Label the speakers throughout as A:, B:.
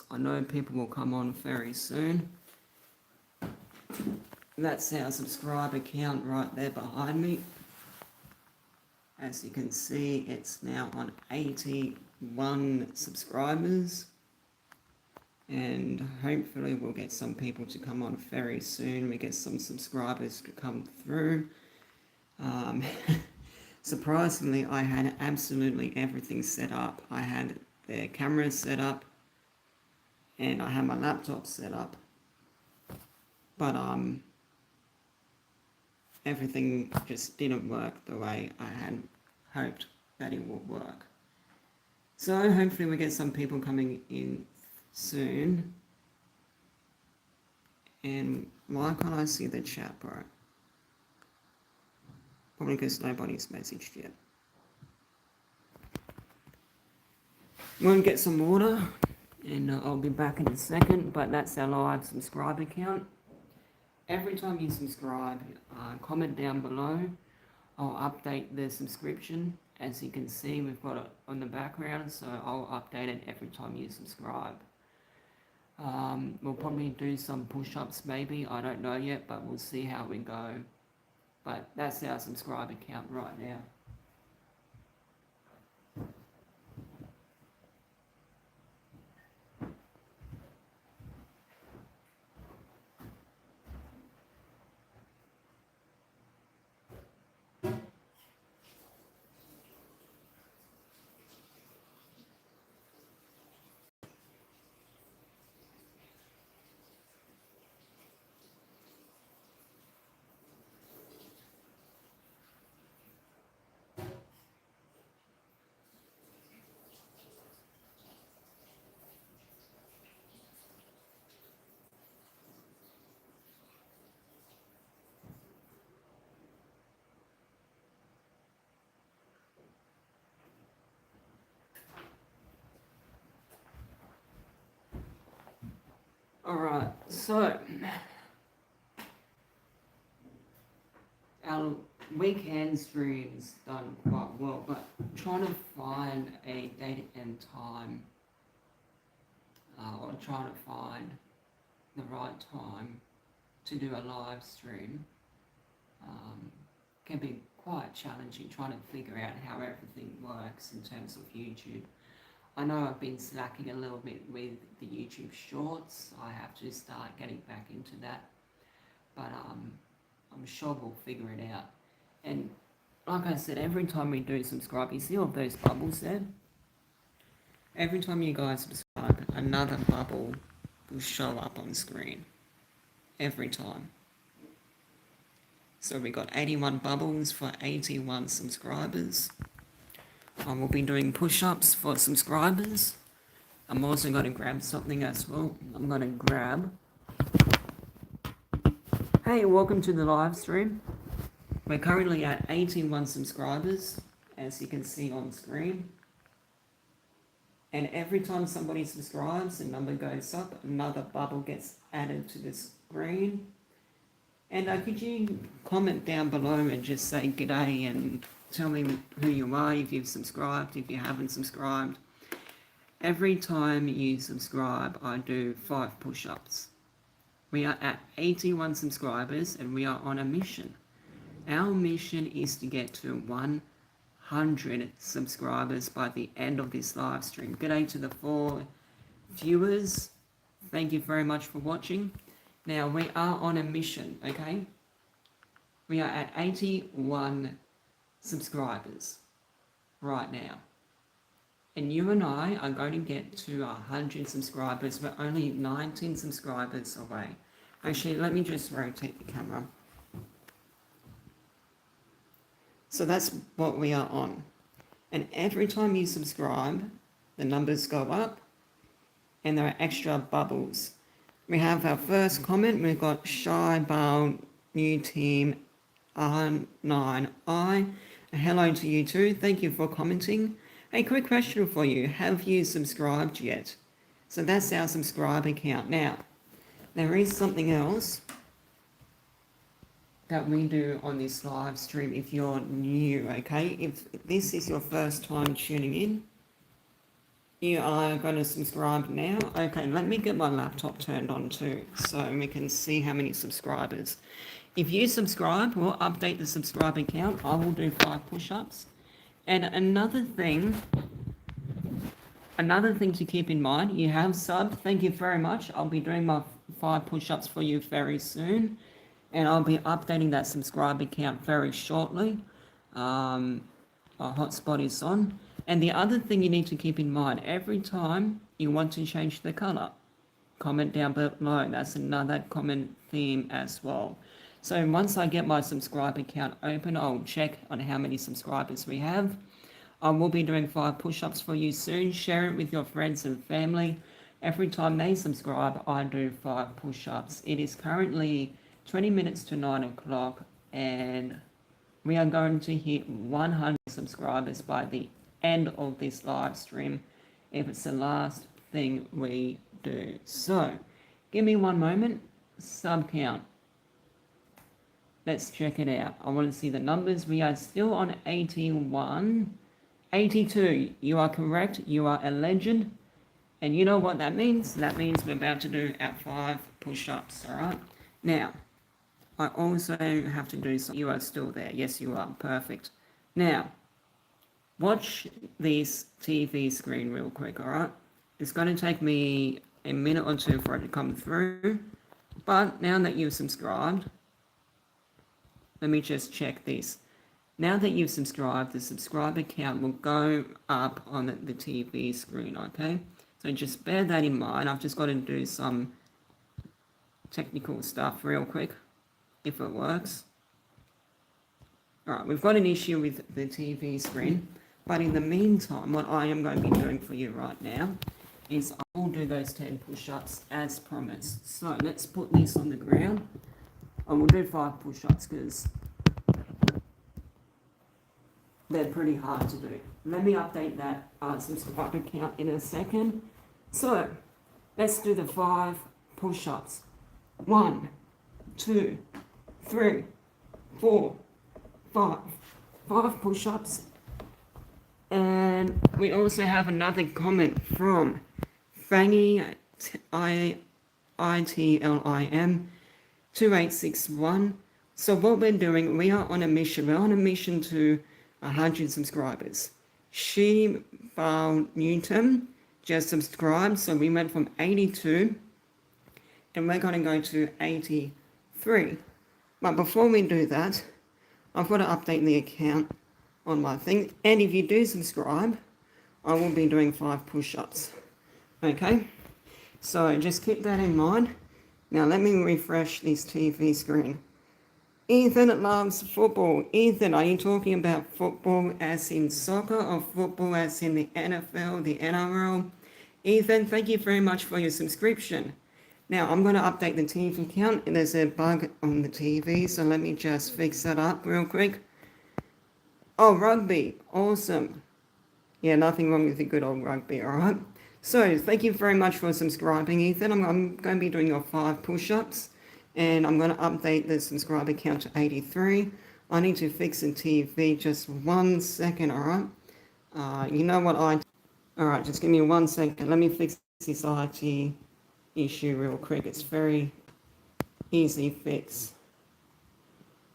A: I know people will come on very soon. That's our subscriber count right there behind me. As you can see, it's now on 81 subscribers. And hopefully we'll get some people to come on very soon. We get some subscribers to come through. Surprisingly, I had absolutely everything set up. I had the camera set up and I had my laptop set up. But everything just didn't work the way I had hoped that it would work. So hopefully we get some people coming in soon. And why can't I see the chat, bro? Probably because nobody's messaged yet. I'm going to get some water and I'll be back in a second, but that's our live subscriber count. Every time you subscribe, comment down below. I'll update the subscription. As you can see, we've got it on the background, so I'll update it every time you subscribe. We'll probably do some push-ups maybe, I don't know yet, but we'll see how we go. But that's our subscriber count right now. Alright, so our weekend stream's done quite well, but trying to find a date and time, or trying to find the right time to do a live stream can be quite challenging, trying to figure out how everything works in terms of YouTube. I know I've been slacking a little bit with the YouTube shorts. I have to start getting back into that, but I'm sure we'll figure it out. And like I said, every time we do subscribe, you see all those bubbles there? Every time you guys subscribe, another bubble will show up on screen. Every time. So we got 81 bubbles for 81 subscribers. I will be doing push-ups for subscribers. I'm also going to grab something as well. I'm going to grab... Hey, welcome to the live stream. We're currently at 81 subscribers, as you can see on screen. And every time somebody subscribes, the number goes up, another bubble gets added to the screen. And could you comment down below and just say g'day and tell me who you are, if you've subscribed, if you haven't subscribed. Every time you subscribe, I do 5 push-ups. We are at 81 subscribers and we are on a mission. Our mission is to get to 100 subscribers by the end of this live stream. G'day to the 4 viewers. Thank you very much for watching. Now we are on a mission, okay? We are at 81 subscribers right now. And you and I are going to get to 100 subscribers. We're only 19 subscribers away. Actually, let me just rotate the camera. So that's what we are on. And every time you subscribe, the numbers go up and there are extra bubbles. We have our first comment. We've got Shy Bale, new team, R9I. Hello to you too. Thank you for commenting. A quick question for you. Have you subscribed yet? So that's our subscriber count. Now, there is something else that we do on this live stream if you're new, okay? If this is your first time tuning in, You are going to subscribe now. Okay, let me get my laptop turned on too, so we can see how many subscribers. If you subscribe, we'll update the subscriber count. I will do 5 push-ups. And another thing to keep in mind, you have subbed. Thank you very much. I'll be doing my 5 push-ups for you very soon. And I'll be updating that subscriber count very shortly. Our hotspot is on. And the other thing you need to keep in mind, every time you want to change the color, comment down below. That's another common theme as well. So once I get my subscriber count open, I'll check on how many subscribers we have. I will be doing 5 push-ups for you soon. Share it with your friends and family. Every time they subscribe, I do 5 push-ups. It is currently 20 minutes to 9 o'clock, and we are going to hit 100 subscribers by the end of this live stream, if it's the last thing we do. So, give me one moment. Sub count. Let's check it out. I want to see the numbers. We are still on 81. 82. You are correct. You are a legend. And you know what that means? That means we're about to do our 5 push-ups, all right? Now, I also have to do some. You are still there. Yes, you are. Perfect. Now, watch this TV screen real quick, all right? It's going to take me a minute or two for it to come through. But now that you've subscribed, let me just check this. Now that you've subscribed, the subscriber count will go up on the TV screen, okay? So just bear that in mind. I've just got to do some technical stuff real quick, if it works. All right, we've got an issue with the TV screen, but in the meantime, what I am going to be doing for you right now is I will do those 10 push-ups as promised. So let's put this on the ground. I will do 5 push-ups because they're pretty hard to do. Let me update that subscriber count in a second. So, let's do the 5 push-ups. 1, 2, 3, 4, 5. 5 push-ups. And we also have another comment from Fanny ITLIM 2861. So what we're doing, we are on a mission. We're on a mission to 100 subscribers. She Newton just subscribed, so we went from 82 and we're going to go to 83. But before we do that, I've got to update the account on my thing. And if you do subscribe, I will be doing 5 push-ups. Okay? So just keep that in mind. Now let me refresh this TV screen. Ethan loves football. Ethan, are you talking about football as in soccer or football as in the NFL, the NRL? Ethan, thank you very much for your subscription. Now, I'm going to update the TV count. There's a bug on the TV, so let me just fix that up real quick. Oh, rugby. Awesome. Yeah, nothing wrong with the good old rugby, all right? So, thank you very much for subscribing, Ethan. I'm going to be doing your 5 push-ups. And I'm going to update the subscriber count to 83. I need to fix the TV. Just 1 second, all right? You know what all right, just give me 1 second. Let me fix this IT issue real quick. It's very easy fix.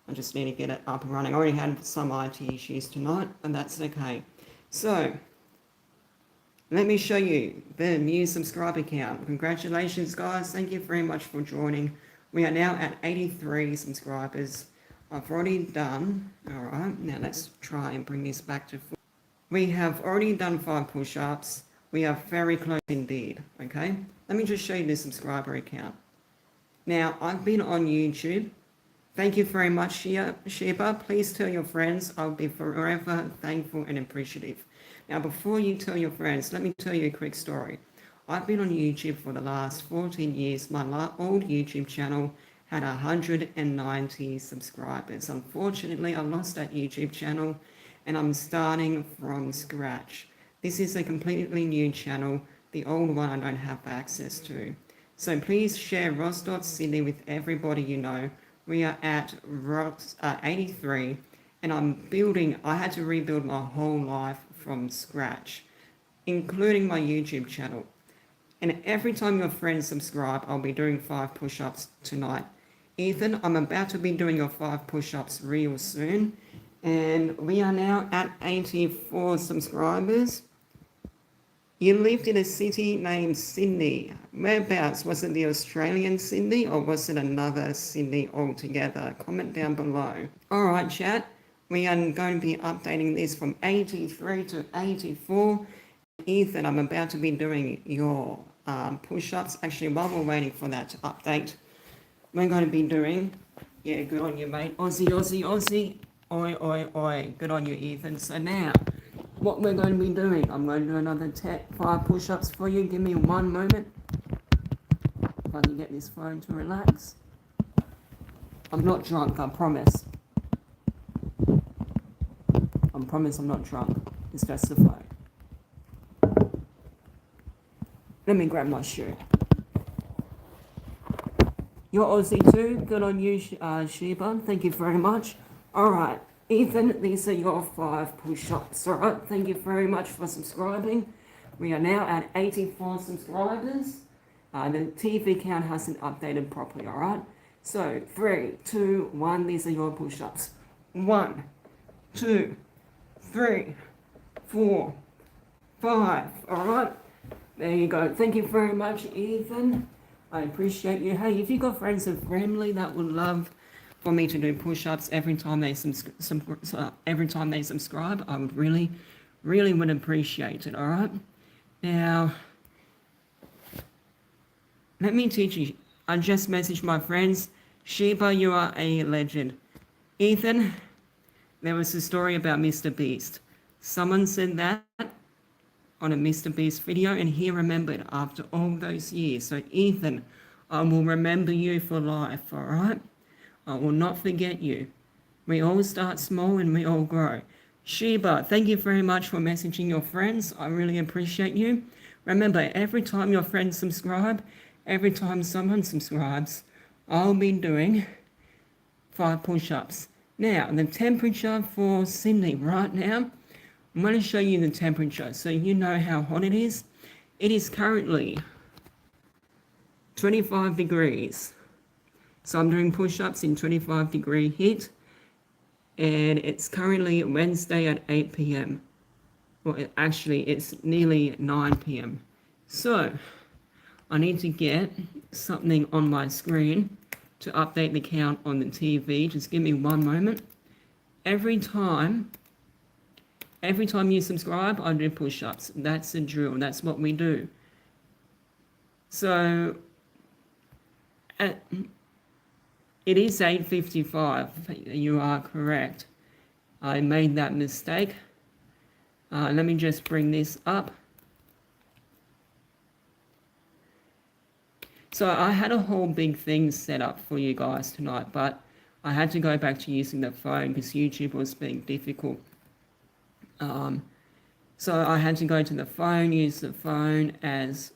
A: I just need to get it up and running. I already had some IT issues tonight, and that's okay. So, let me show you the new subscriber count. Congratulations, guys. Thank you very much for joining. We are now at 83 subscribers. I've already done, all right, now let's try and bring this back to 4. We have already done 5 push-ups. We are very close indeed, okay? Let me just show you the subscriber account. Now, I've been on YouTube. Thank you very much, Sheba. Please tell your friends. I'll be forever thankful and appreciative. Now, before you tell your friends, let me tell you a quick story. I've been on YouTube for the last 14 years. My old YouTube channel had 190 subscribers. Unfortunately, I lost that YouTube channel and I'm starting from scratch. This is a completely new channel. The old one I don't have access to. So please share Ross.Sydney with everybody you know. We are at 83 and I had to rebuild my whole life from scratch. including my YouTube channel. And every time your friends subscribe, I'll be doing 5 push-ups tonight. Ethan, I'm about to be doing your 5 push-ups real soon. And we are now at 84 subscribers. You lived in a city named Sydney. Whereabouts? Was it the Australian Sydney or was it another Sydney altogether? Comment down below. Alright chat, we are going to be updating this from 83 to 84. Ethan, I'm about to be doing your push-ups. Actually, while we're waiting for that to update, we're going to be doing, yeah, good on you mate, Aussie, Aussie, Aussie, oi, oi, oi, good on you Ethan. So now, what we're going to be doing, I'm going to do another 5 push-ups for you. Give me one moment. If I can get this phone to relax. I'm not drunk, I promise. I promise I'm not drunk. It's just the phone. Let me grab my shoe. You're Aussie too. Good on you, Sheba. Thank you very much. Alright. Ethan, these are your 5 push-ups, alright? Thank you very much for subscribing. We are now at 84 subscribers. The TV count hasn't updated properly, alright? So, 3, 2, 1, these are your push-ups. 1, 2, 3, 4, 5, alright? There you go. Thank you very much, Ethan. I appreciate you. Hey, if you've got friends and family that would love for me to do push-ups every time they subscribe, I would really would appreciate it. All right. Now, let me teach you. I just messaged my friends. Sheba, you are a legend. Ethan, there was a story about Mr. Beast. Someone said that on a Mr. Beast video, and he remembered after all those years. So, Ethan, I will remember you for life. All right. I will not forget you. We all start small and we all grow. Sheba, thank you very much for messaging your friends. I really appreciate you. Remember, every time your friends subscribe, every time someone subscribes, I'll be doing 5 push-ups. Now, the temperature for Sydney right now, I'm going to show you the temperature so you know how hot it is. It is currently 25 degrees. So I'm doing push-ups in 25-degree heat, and it's currently Wednesday at 8 p.m. Well, actually, it's nearly 9 p.m. So I need to get something on my screen to update the count on the TV. Just give me one moment. Every time you subscribe, I do push-ups. That's a drill. That's what we do. So it is 8:55. You are correct. I made that mistake. Let me just bring this up. So I had a whole big thing set up for you guys tonight, but I had to go back to using the phone because YouTube was being difficult. So I had to go to the phone, use the phone as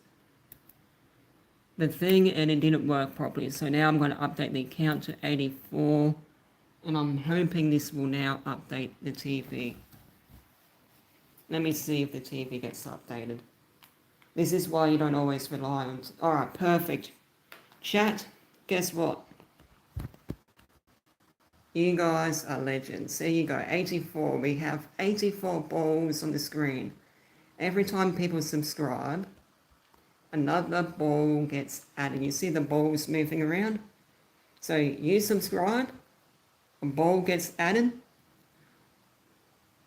A: the thing, and it didn't work properly. So now I'm going to update the count to 84, and I'm hoping this will now update the TV. Let me see if the TV gets updated. This is why you don't always rely on... Alright, perfect. Chat, guess what? You guys are legends. There you go, 84. We have 84 balls on the screen. Every time people subscribe, another ball gets added. You see the balls moving around? So you subscribe, a ball gets added.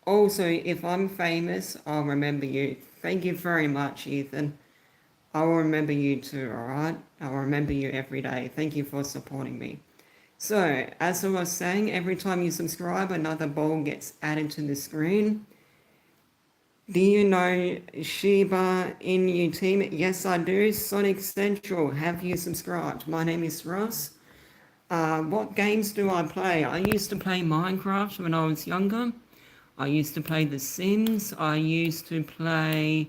A: Also, if I'm famous, I'll remember you. Thank you very much, Ethan. I will remember you too, alright? I'll remember you every day. Thank you for supporting me. So, as I was saying, every time you subscribe, another ball gets added to the screen. Do you know Sheba in your team? Yes, I do. Sonic Central, have you subscribed? My name is Ross. What games do I play? I used to play Minecraft when I was younger. I used to play The Sims. I used to play,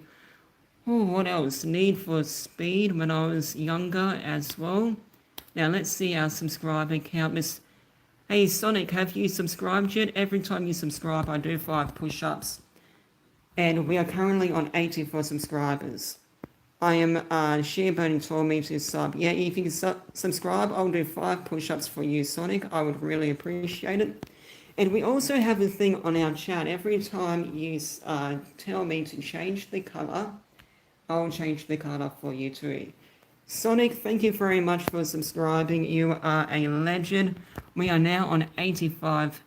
A: what else? Need for Speed when I was younger as well. Now let's see our subscriber count. Hey Sonic, have you subscribed yet? Every time you subscribe, I do 5 push-ups. And we are currently on 84 subscribers. I am, Shearburn told me to sub. Yeah, if you can subscribe, I'll do 5 push-ups for you, Sonic. I would really appreciate it. And we also have a thing on our chat. Every time you tell me to change the color, I'll change the color for you too. Sonic, thank you very much for subscribing. You are a legend. We are now on 85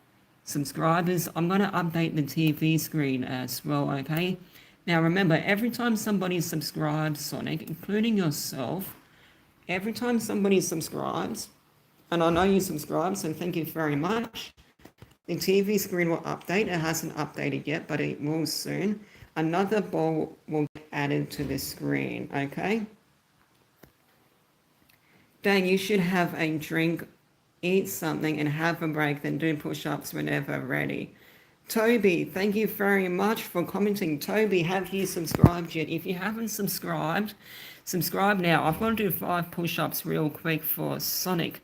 A: subscribers. I'm going to update the TV screen as well, okay? Now remember, every time somebody subscribes, Sonic, including yourself, every time somebody subscribes, and I know you subscribe, so thank you very much, the TV screen will update. It hasn't updated yet, but it will soon. Another ball will get added to the screen, okay? Dan, you should have a drink, eat something, and have a break, then do push-ups whenever ready. Toby, thank you very much for commenting. Toby, have you subscribed yet? If you haven't subscribed, subscribe now. I've got to do 5 push-ups real quick for Sonic.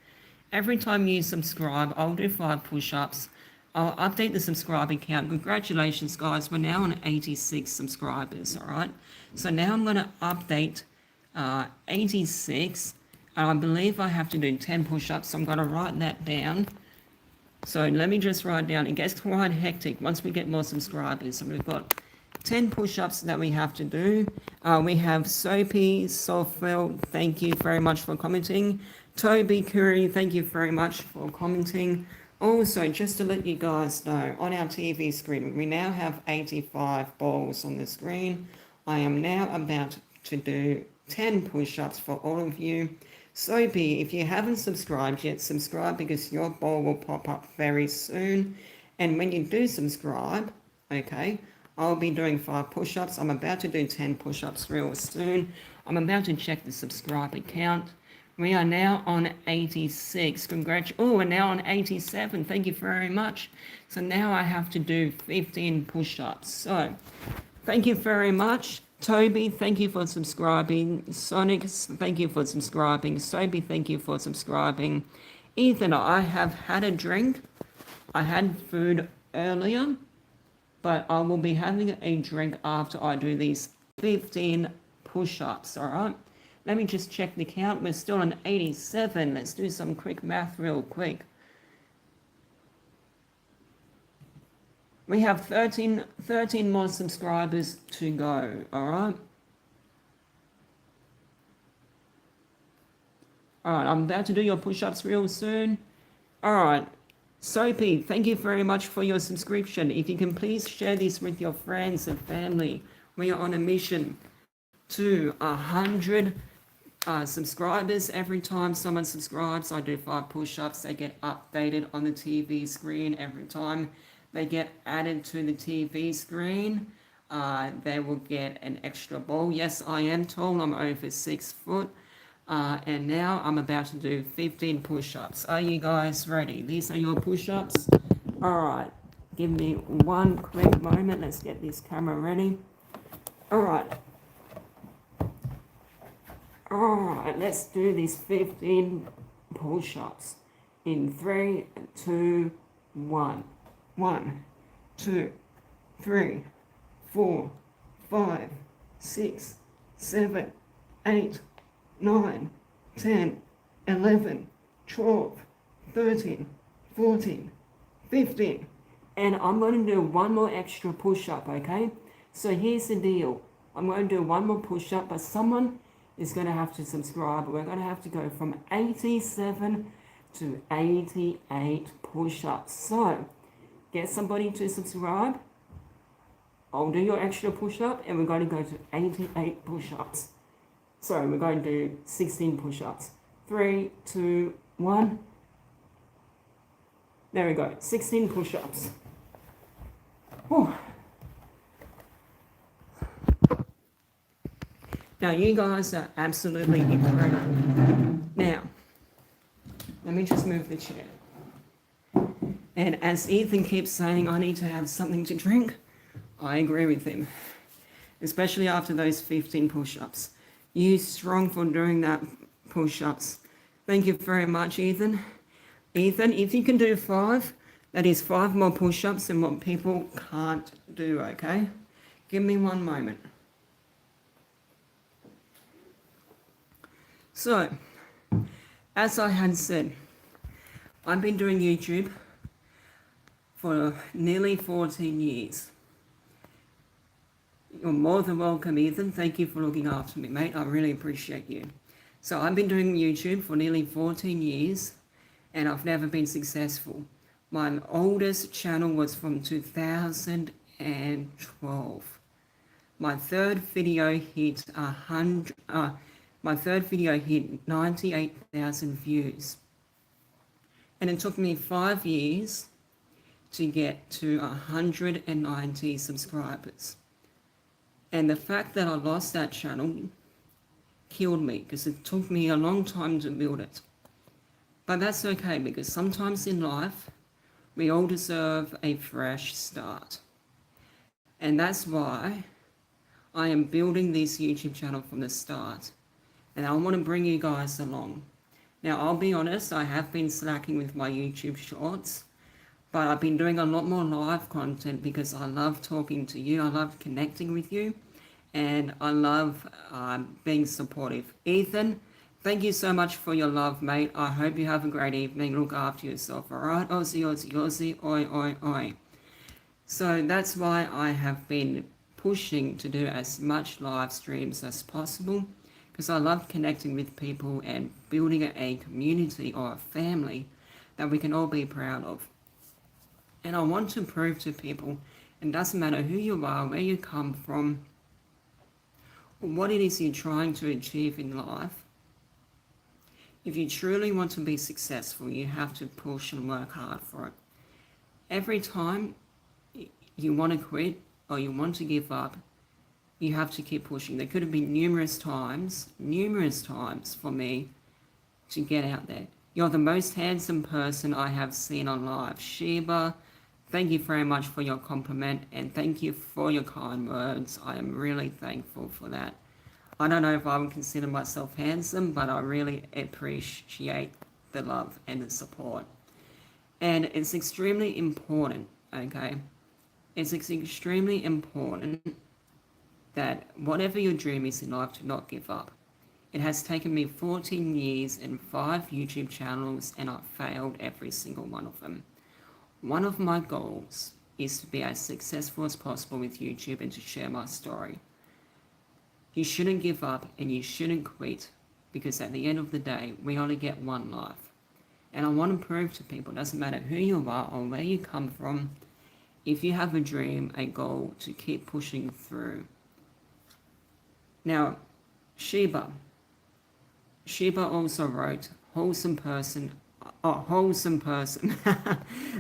A: Every time you subscribe, I'll do 5 push-ups. I'll update the subscriber count. Congratulations, guys. We're now on 86 subscribers, all right? So now I'm going to update 86. And I believe I have to do 10 push-ups, so I'm going to write that down. So let me just write down. It gets quite hectic once we get more subscribers. So we've got 10 push-ups that we have to do. We have Soapy, Soulfelt, thank you very much for commenting. Toby Curry, thank you very much for commenting. Also, just to let you guys know, on our TV screen, we now have 85 balls on the screen. I am now about to do 10 push-ups for all of you. Soapy, if you haven't subscribed yet, subscribe because your ball will pop up very soon. And when you do subscribe, okay, I'll be doing 5 push-ups. I'm about to do 10 push-ups real soon. I'm about to check the subscriber count. We are now on 86. Oh, we're now on 87. Thank you very much. So now I have to do 15 push-ups. So thank you very much. Toby, thank you for subscribing. Sonic, thank you for subscribing. Soapy, thank you for subscribing. Ethan, I have had a drink. I had food earlier, but I will be having a drink after I do these 15 push-ups, all right? Let me just check the count. We're still on 87. Let's do some quick math real quick. We have 13 more subscribers to go, all right? All right, I'm about to do your push-ups real soon. All right, Soapy, thank you very much for your subscription. If you can please share this with your friends and family. We are on a mission to 100 subscribers. Every time someone subscribes, I do 5 push-ups. They get updated on the TV screen every time. They get added to the TV screen. They will get an extra ball. Yes, I am tall. I'm over 6 foot. And now I'm about to do 15 push-ups. Are you guys ready? These are your push-ups. All right. Give me one quick moment. Let's get this camera ready. All right. All right. Let's do these 15 push-ups in 3, 2, 1. 1, 2, 3, 4, 5, 6, 7, 8, 9, 10, 11, 12, 13, 14, 15. And I'm going to do one more extra push-up, okay? So here's the deal. I'm going to do one more push-up, but someone is going to have to subscribe. We're going to have to go from 87 to 88 push-ups. So get somebody to subscribe. I'll do your extra push-up, and we're going to go to 88 push-ups. So we're going to do 16 push-ups. 3, 2, 1. There we go. 16 push-ups. Whew. Now, you guys are absolutely incredible. Now, let me just move the chair. And as Ethan keeps saying, I need to have something to drink, I agree with him. Especially after those 15 push-ups. You strong for doing that push-ups. Thank you very much, Ethan. Ethan, if you can do 5, that is 5 more push-ups than what people can't do, okay? Give me one moment. So, as I had said, I've been doing YouTube for nearly 14 years. You're more than welcome, Ethan. Thank you for looking after me, mate. I really appreciate you. So I've been doing YouTube for nearly 14 years and I've never been successful. My oldest channel was from 2012. My third video hit 98,000 views. And it took me 5 years to get to 190 subscribers. And the fact that I lost that channel killed me because it took me a long time to build it. But that's okay because sometimes in life, we all deserve a fresh start. And that's why I am building this YouTube channel from the start. And I want to bring you guys along. Now, I'll be honest, I have been slacking with my YouTube shorts, but I've been doing a lot more live content because I love talking to you, I love connecting with you, and I love being supportive. Ethan, thank you so much for your love, mate. I hope you have a great evening. Look after yourself, alright? Aussie, Aussie, Aussie, oi, oi, oi. So that's why I have been pushing to do as much live streams as possible because I love connecting with people and building a community or a family that we can all be proud of. And I want to prove to people, it doesn't matter who you are, where you come from, or what it is you're trying to achieve in life. If you truly want to be successful, you have to push and work hard for it. Every time you want to quit or you want to give up, you have to keep pushing. There could have been numerous times for me to get out there. You're the most handsome person I have seen on live. Sheba, thank you very much for your compliment and thank you for your kind words. I am really thankful for that. I don't know if I would consider myself handsome, but I really appreciate the love and the support. And it's extremely important, okay? It's extremely important that whatever your dream is in life, to not give up. It has taken me 14 years and 5 YouTube channels and I've failed every single one of them. One of my goals is to be as successful as possible with YouTube and to share my story. You shouldn't give up and you shouldn't quit because at the end of the day, we only get one life. And I want to prove to people, it doesn't matter who you are or where you come from, if you have a dream, a goal, to keep pushing through. Now, Sheba also wrote, wholesome person. Oh, wholesome person.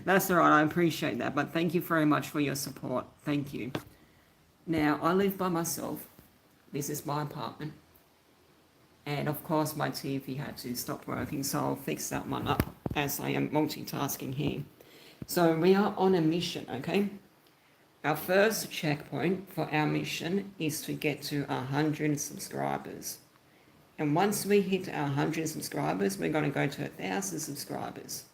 A: That's all right, I appreciate that, but thank you very much for your support. Thank you. Now, I live by myself. This is my apartment. And of course, my TV had to stop working, so I'll fix that one up as I am multitasking here. So we are on a mission, okay? Our first checkpoint for our mission is to get to 100 subscribers. And once we hit our 100 subscribers, we're going to go to 1,000 subscribers.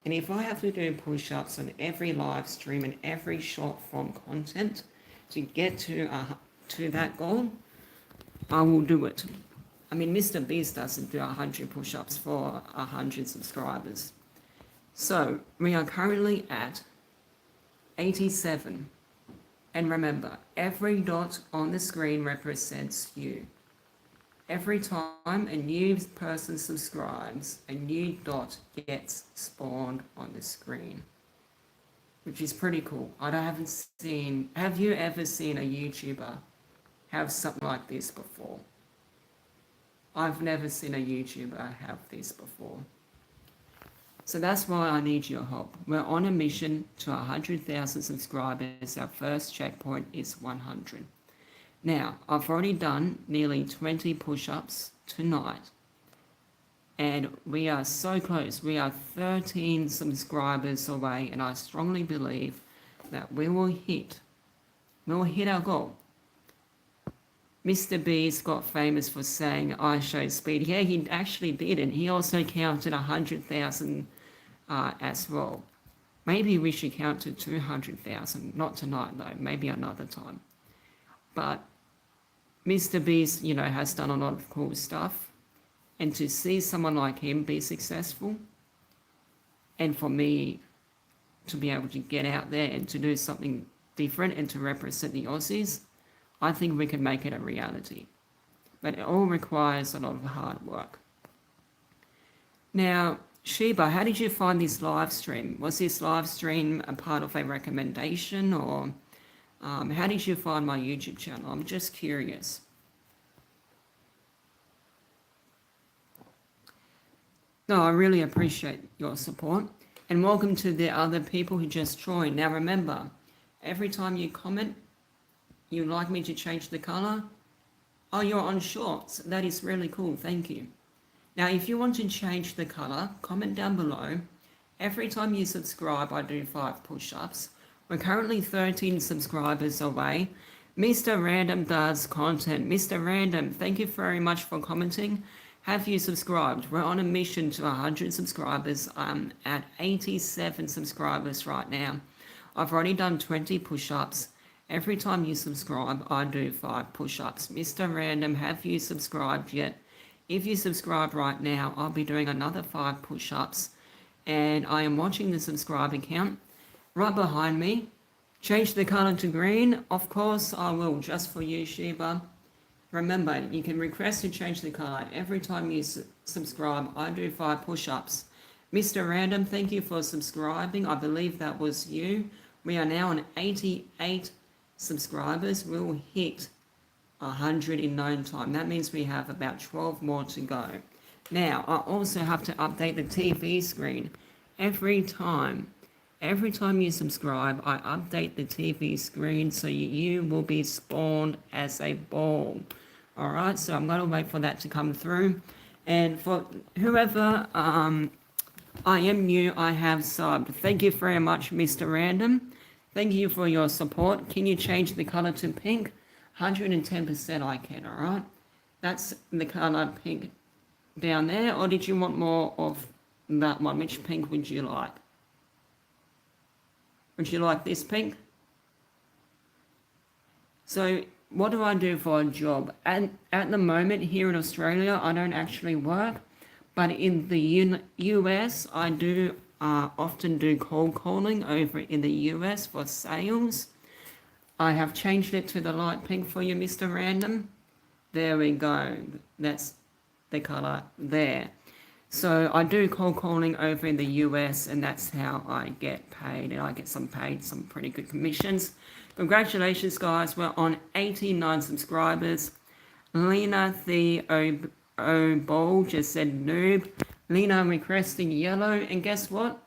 A: And if I have to do push-ups on every live stream and every short form content to get to that goal, I will do it. I mean, Mr. Beast doesn't do 100 push-ups for 100 subscribers. So we are currently at 87. And remember, every dot on the screen represents you. Every time a new person subscribes, a new dot gets spawned on the screen, which is pretty cool. Have you ever seen a YouTuber have something like this before? I've never seen a YouTuber have this before. So that's why I need your help. We're on a mission to 100,000 subscribers. Our first checkpoint is 100. Now, I've already done nearly 20 push-ups tonight. And we are so close. We are 13 subscribers away. And I strongly believe that we'll hit our goal. Mr. Beast got famous for saying, I show speed. Yeah, he actually did. And he also counted 100,000 as well. Maybe we should count to 200,000. Not tonight, though. Maybe another time. but Mr. Beast, has done a lot of cool stuff. And to see someone like him be successful, and for me to be able to get out there and to do something different and to represent the Aussies, I think we can make it a reality. But it all requires a lot of hard work. Now, Sheba, how did you find this live stream? Was this live stream a part of a recommendation, or how did you find my YouTube channel? I'm just curious. No, I really appreciate your support. And welcome to the other people who just joined. Now remember, every time you comment, you like me to change the color. Oh, you're on shorts. That is really cool. Thank you. Now, if you want to change the color, comment down below. Every time you subscribe, I do 5 push-ups. We're currently 13 subscribers away. Mr. Random does content. Mr. Random, thank you very much for commenting. Have you subscribed? We're on a mission to 100 subscribers. I'm at 87 subscribers right now. I've already done 20 push-ups. Every time you subscribe, I do 5 push-ups. Mr. Random, have you subscribed yet? If you subscribe right now, I'll be doing another 5 push-ups. And I am watching the subscriber count right behind me. Change the color to green. Of course, I will, just for you, Sheba. Remember, you can request to change the color. Every time you subscribe, I do 5 push-ups. Mr. Random, thank you for subscribing. I believe that was you. We are now on 88 subscribers. We'll hit 100 in no time. That means we have about 12 more to go. Now, I also have to update the TV screen. Every time you subscribe, I update the TV screen so you will be spawned as a ball. Alright, so I'm going to wait for that to come through. And for whoever, I am new, I have subbed. Thank you very much, Mr. Random. Thank you for your support. Can you change the color to pink? 110% I can, alright? That's the color pink down there, or did you want more of that one? Which pink would you like? Would you like this pink? So what do I do for a job? At the moment here in Australia, I don't actually work, but in the US, I do often do cold calling over in the US for sales. I have changed it to the light pink for you, Mr. Random. There we go. That's the color there. So I do cold calling over in the US, and that's how I get paid. And I get some pretty good commissions. Congratulations, guys. We're on 89 subscribers. Lena the O'Ball just said noob. Lena requesting yellow. And guess what?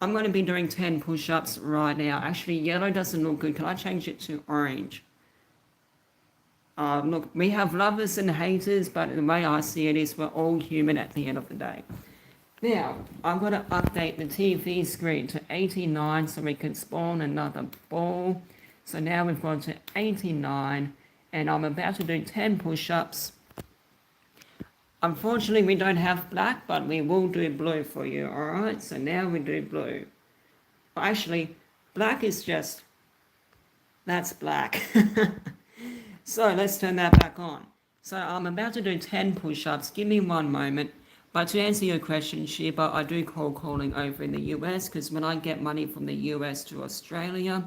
A: I'm going to be doing 10 push-ups right now. Actually, yellow doesn't look good. Can I change it to orange? Look, we have lovers and haters, but the way I see it is we're all human at the end of the day. Now, I'm going to update the TV screen to 89 so we can spawn another ball. So now we've gone to 89, and I'm about to do 10 push-ups. Unfortunately, we don't have black, but we will do blue for you, alright? So now we do blue. Actually, black is just, that's black. So let's turn that back on. So I'm about to do 10 push-ups. Give me one moment. But to answer your question, Sheba, I do cold calling over in the US, because when I get money from the US to Australia,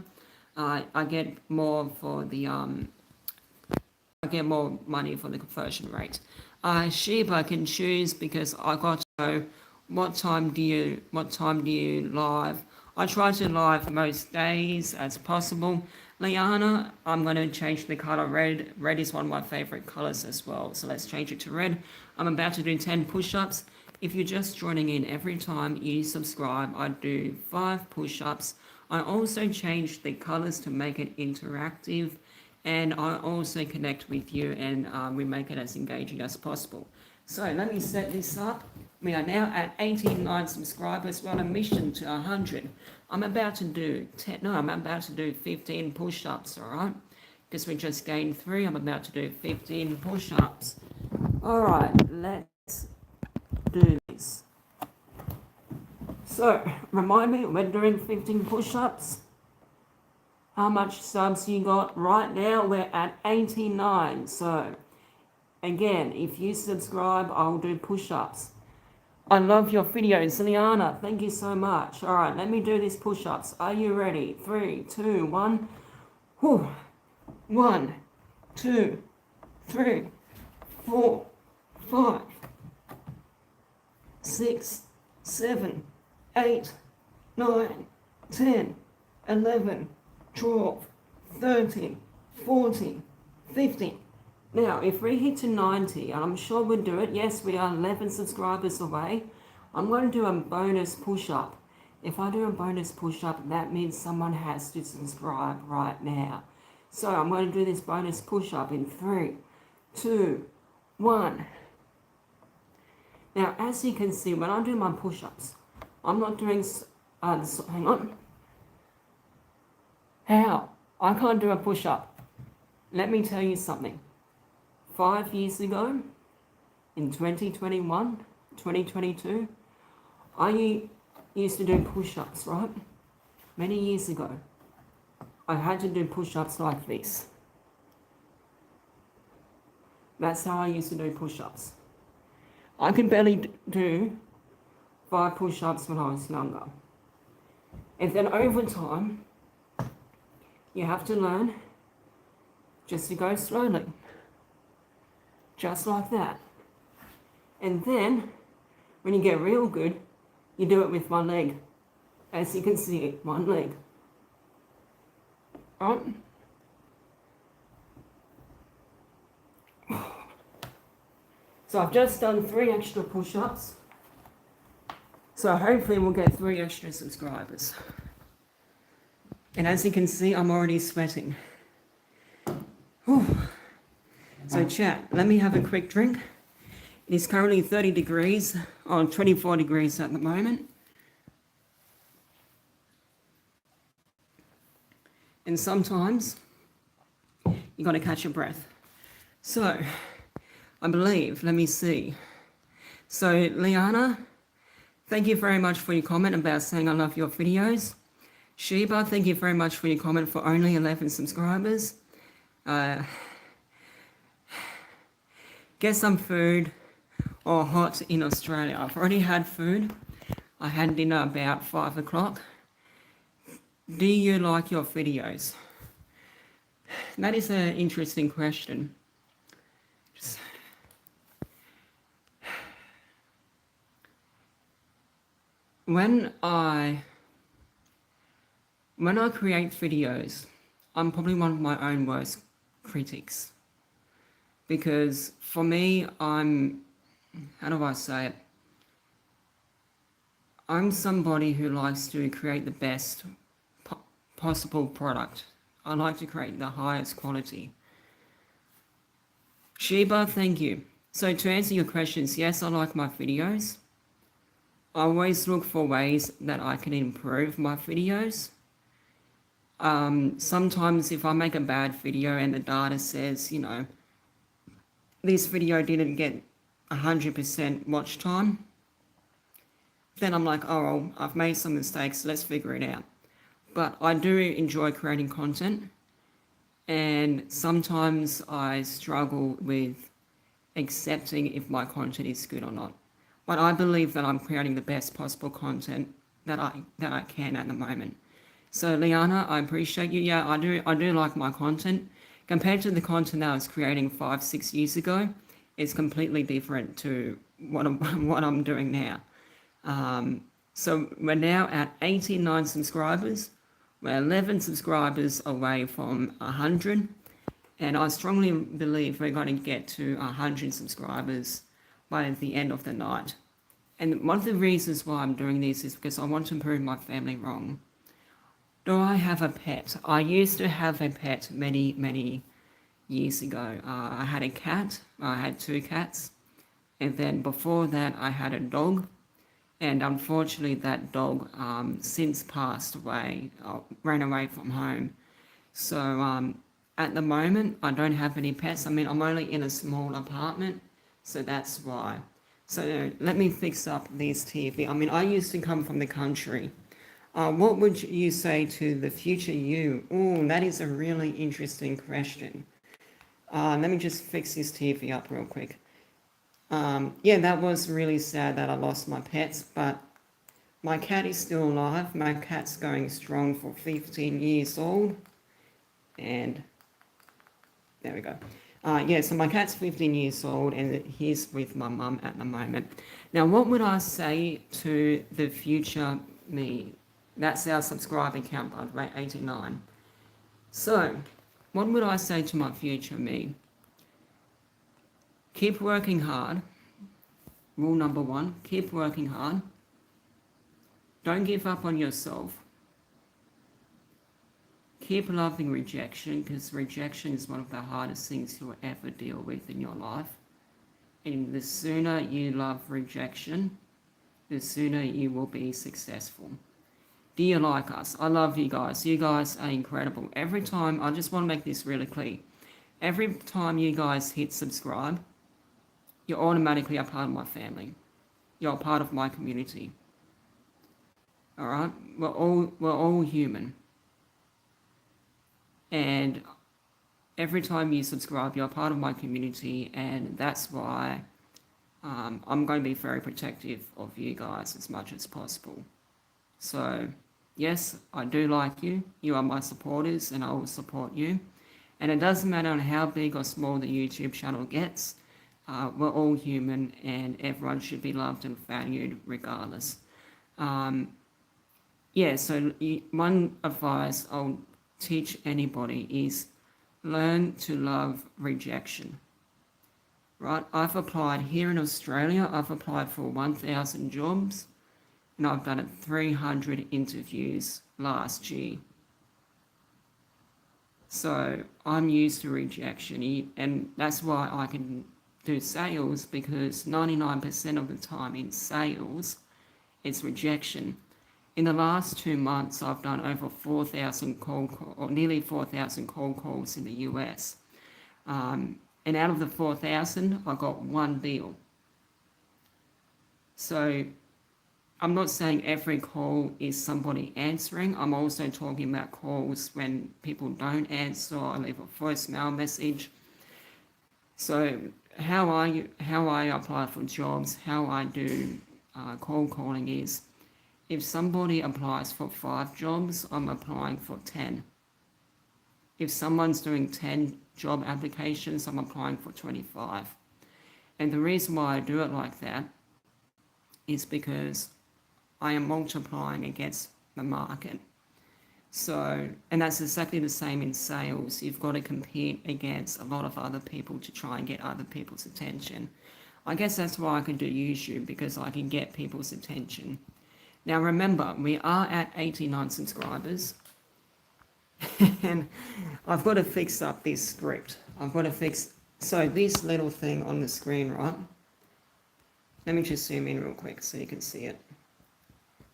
A: I get more for the I get more money for the conversion rate. Sheba can choose, because I got to know what time do you live. I try to live most days as possible. Liana, I'm going to change the color red. Red is one of my favorite colors as well. So let's change it to red. I'm about to do 10 push-ups. If you're just joining in, every time you subscribe, I do 5 push-ups. I also change the colors to make it interactive. And I also connect with you, and we make it as engaging as possible. So let me set this up. We are now at 89 subscribers. We're on a mission to 100. I'm about to do 15 push-ups, all right? Because we just gained 3. I'm about to do 15 push-ups. All right, let's do this. So, remind me, we're doing 15 push-ups. how much subs you got. Right now we're at 89. So again, if you subscribe, I'll do push-ups. I love your videos, Liana. Thank you so much. All right, let me do these push-ups. Are you ready? 3, 2, 1. Whew. 1, 2, 3, 4, 5, 6, 7, 8, 9, 10, 11, 12, 13, 14, 15. Now, if we hit to 90, and I'm sure we'll do it, yes, we are 11 subscribers away, I'm going to do a bonus push-up. If I do a bonus push-up, that means someone has to subscribe right now. So I'm going to do this bonus push-up in 3, 2, 1. Now, as you can see, when I do my push-ups, I'm not doing, hang on. How? I can't do a push-up. Let me tell you something. 5 years ago, in 2021, 2022, I used to do push-ups, right? Many years ago. I had to do push-ups like this. That's how I used to do push-ups. I could barely do 5 push-ups when I was younger. And then over time, you have to learn just to go slowly. Just like that. And then, when you get real good, you do it with one leg. As you can see, one leg. Right? So I've just done 3 extra push-ups. So hopefully we'll get 3 extra subscribers. And as you can see, I'm already sweating. Whew. So chat, let me have a quick drink. It is currently 30 degrees, or 24 degrees at the moment. And sometimes you got to catch your breath. So, I believe, let me see. So, Liana, thank you very much for your comment about saying I love your videos. Sheba, thank you very much for your comment for only 11 subscribers. Get some food or hot in Australia. I've already had food. I had dinner about 5 o'clock. Do you like your videos? That is an interesting question. When I create videos, I'm probably one of my own worst critics. Because for me, how do I say it? I'm somebody who likes to create the best possible product. I like to create the highest quality. Sheba, thank you. So to answer your questions, yes, I like my videos. I always look for ways that I can improve my videos. Sometimes if I make a bad video and the data says, this video didn't get 100% watch time, then I'm like, oh, well, I've made some mistakes, let's figure it out. But I do enjoy creating content, and sometimes I struggle with accepting if my content is good or not. But I believe that I'm creating the best possible content that I can at the moment. So Liana, I appreciate you. Yeah, I do like my content. Compared to the content I was creating 5-6 years ago, it's completely different to what I'm doing now. So we're now at 89 subscribers. We're 11 subscribers away from 100. And I strongly believe we're going to get to 100 subscribers by the end of the night. And one of the reasons why I'm doing this is because I want to prove my family wrong. Do I have a pet? I used to have a pet many, many years ago. I had a cat. I had 2 cats. And then before that, I had a dog. And unfortunately, that dog since passed away, ran away from home. So at the moment, I don't have any pets. I mean, I'm only in a small apartment, so that's why. So let me fix up this TV. I mean, I used to come from the country. What would you say to the future you? Oh, that is a really interesting question. Let me just fix this TV up real quick. Yeah, that was really sad that I lost my pets, but my cat is still alive. My cat's going strong for 15 years old. And there we go. Yeah, so my cat's 15 years old and he's with my mum at the moment. Now, what would I say to the future me? That's our subscriber count, by the way, 89. So, what would I say to my future me? Keep working hard. Rule number 1, keep working hard. Don't give up on yourself. Keep loving rejection, because rejection is one of the hardest things you'll ever deal with in your life. And the sooner you love rejection, the sooner you will be successful. Do you like us? I love you guys. You guys are incredible. Every time, I just want to make this really clear. Every time you guys hit subscribe, you're automatically a part of my family. You're a part of my community. All right? We're all human. And every time you subscribe, you're a part of my community, and that's why I'm going to be very protective of you guys as much as possible. So, yes, I do like you. You are my supporters, and I will support you. And it doesn't matter how big or small the YouTube channel gets. We're all human, and everyone should be loved and valued regardless. Yeah, so one advice I'll teach anybody is learn to love rejection. Right? I've applied here in Australia, I've applied for 1,000 jobs, and I've done 300 interviews last year. So I'm used to rejection, and that's why I can do sales, because 99% of the time in sales, it's rejection. In the last 2 months, I've done over 4,000 cold calls, or nearly 4,000 cold calls in the US. And out of the 4,000, I got one deal. So I'm not saying every call is somebody answering. I'm also talking about calls when people don't answer, I leave a voicemail message. So how I apply for jobs, how I do cold calling is, if somebody applies for 5 jobs, I'm applying for 10. If someone's doing 10 job applications, I'm applying for 25. And the reason why I do it like that is because I am multiplying against the market. So, and that's exactly the same in sales. You've got to compete against a lot of other people to try and get other people's attention. I guess that's why I can do YouTube, because I can get people's attention. Now remember, we are at 89 subscribers, and I've got to fix up this script. So this little thing on the screen, right? Let me just zoom in real quick so you can see it.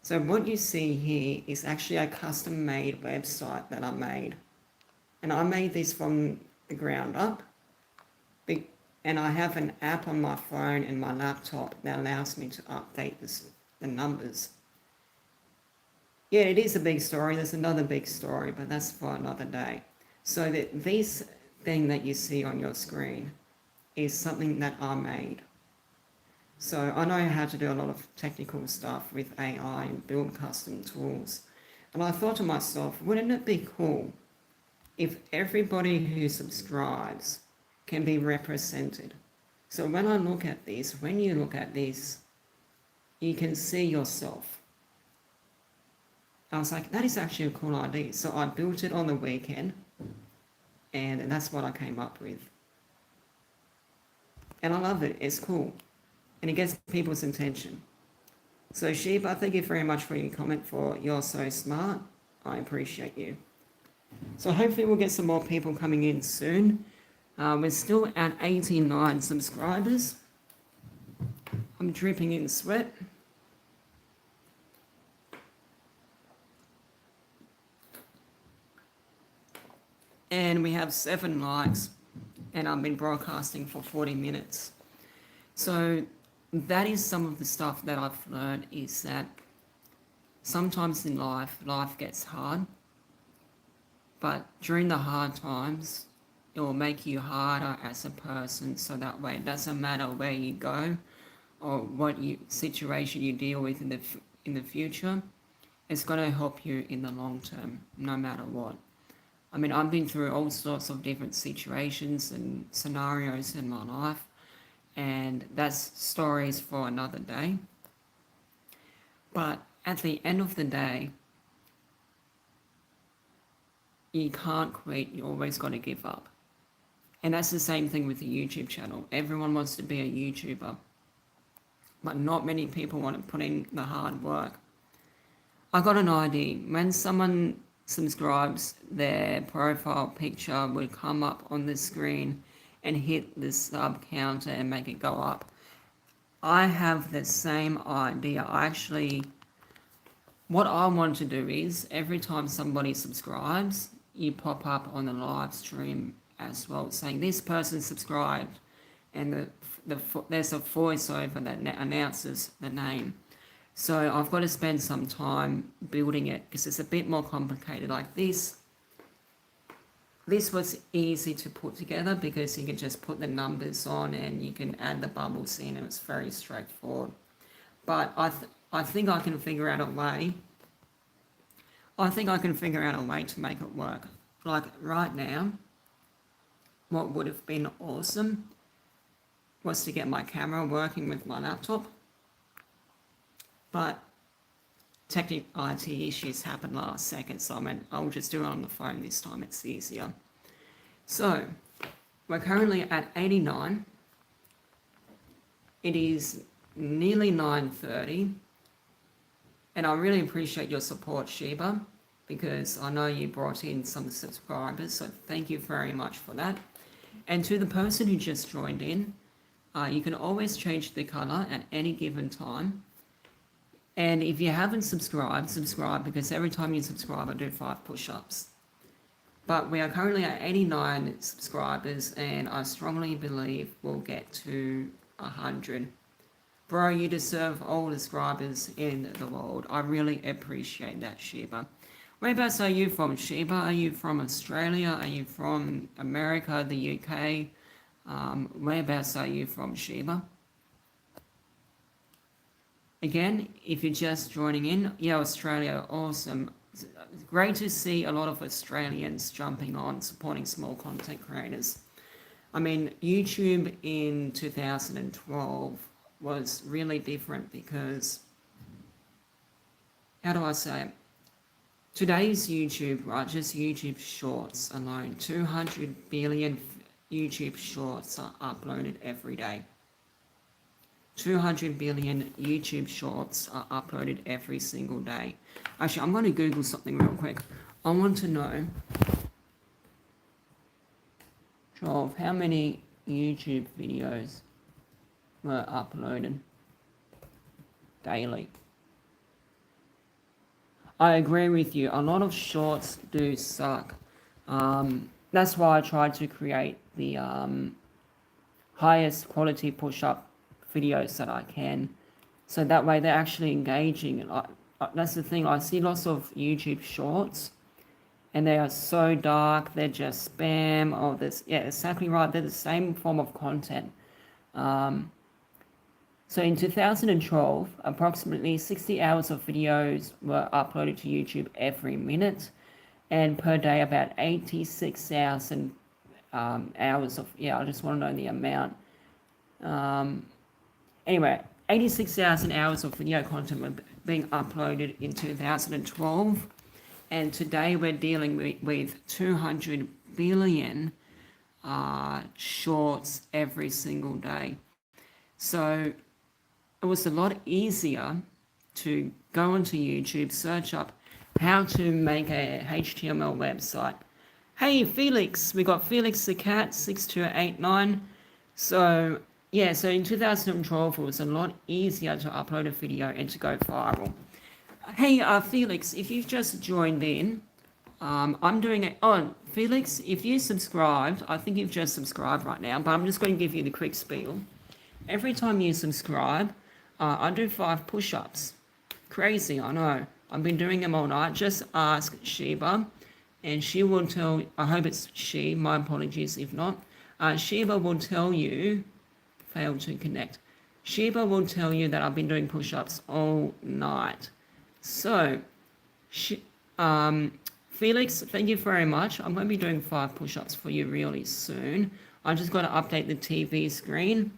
A: So what you see here is actually a custom-made website that I made. And I made this from the ground up. And I have an app on my phone and my laptop that allows me to update the numbers. Yeah, it is a big story. There's another big story, but that's for another day. So this thing that you see on your screen is something that I made. So I know how to do a lot of technical stuff with AI and build custom tools. And I thought to myself, wouldn't it be cool if everybody who subscribes can be represented? So when you look at this, you can see yourself. I was like, that is actually a cool idea. So I built it on the weekend, and that's what I came up with. And I love it. It's cool. And it gets people's attention. So Sheba, thank you very much for your comment for "You're so smart." I appreciate you. So hopefully we'll get some more people coming in soon. We're still at 89 subscribers. I'm dripping in sweat. And we have 7 likes, and I've been broadcasting for 40 minutes. So that is some of the stuff that I've learned, is that sometimes in life gets hard, but during the hard times, it will make you harder as a person, so that way it doesn't matter where you go or what situation you deal with in the future, it's going to help you in the long term, no matter what. I mean, I've been through all sorts of different situations and scenarios in my life, and that's stories for another day. But at the end of the day, you can't quit, you always got to give up. And that's the same thing with the YouTube channel. Everyone wants to be a YouTuber, but not many people want to put in the hard work. I got an idea. When someone subscribes, their profile picture will come up on the screen and hit the sub counter and make it go up. I have the same idea. What I want to do is every time somebody subscribes, you pop up on the live stream as well, saying this person subscribed, and there's a voiceover that announces the name. So I've got to spend some time building it because it's a bit more complicated. Like this was easy to put together because you can just put the numbers on and you can add the bubbles in, and it's very straightforward. But I think I can figure out a way. I think I can figure out a way to make it work. Like right now, what would have been awesome was to get my camera working with my laptop. But technical IT issues happened last second, so I mean, I'll just do it on the phone this time, it's easier. So, we're currently at 89. It is nearly 9:30. And I really appreciate your support, Sheba, because I know you brought in some subscribers, so thank you very much for that. And to the person who just joined in, you can always change the color at any given time. And if you haven't subscribed, subscribe, because every time you subscribe, I do 5 push-ups. But we are currently at 89 subscribers, and I strongly believe we'll get to 100. Bro, you deserve all the subscribers in the world. I really appreciate that, Sheba. Whereabouts are you from, Sheba? Are you from Australia? Are you from America, the UK? Whereabouts are you from, Sheba? Again, if you're just joining in, yeah, Australia, awesome. It's great to see a lot of Australians jumping on, supporting small content creators. I mean, YouTube in 2012 was really different because, how do I say it? Today's YouTube, right, just YouTube Shorts alone, 200 billion YouTube Shorts are uploaded every day. 200 billion YouTube Shorts are uploaded every single day. Actually, I'm going to Google something real quick. I want to know of how many YouTube videos were uploaded daily. I agree with you. A lot of shorts do suck. That's why I tried to create the highest quality push-up videos that I can, so that way they're actually engaging. And that's the thing. I see lots of YouTube shorts, and they are so dark. They're just spam. Oh, this, yeah, exactly right. They're the same form of content. So in 2012, approximately 60 hours of videos were uploaded to YouTube every minute, and per day about 86,000 hours of, I just want to know the amount. Anyway, 86,000 hours of video content were being uploaded in 2012, and today we're dealing with 200 billion shorts every single day. So it was a lot easier to go onto YouTube, search up how to make a HTML website. Hey Felix, we got Felix the Cat 6289. So yeah, so in 2012 it was a lot easier to upload a video and to go viral. Hey Felix, if you've just joined in, I'm doing it. Oh, Felix, if you subscribed, I think you've just subscribed right now, but I'm just going to give you the quick spiel. Every time you subscribe, I do 5 push-ups. Crazy, I know. I've been doing them all night. Just ask Sheba, and she will tell, I hope it's she, my apologies if not. Sheba will tell you, failed to connect. Sheba will tell you that I've been doing push-ups all night. So, Felix, thank you very much. I'm going to be doing 5 push-ups for you really soon. I just got to update the TV screen.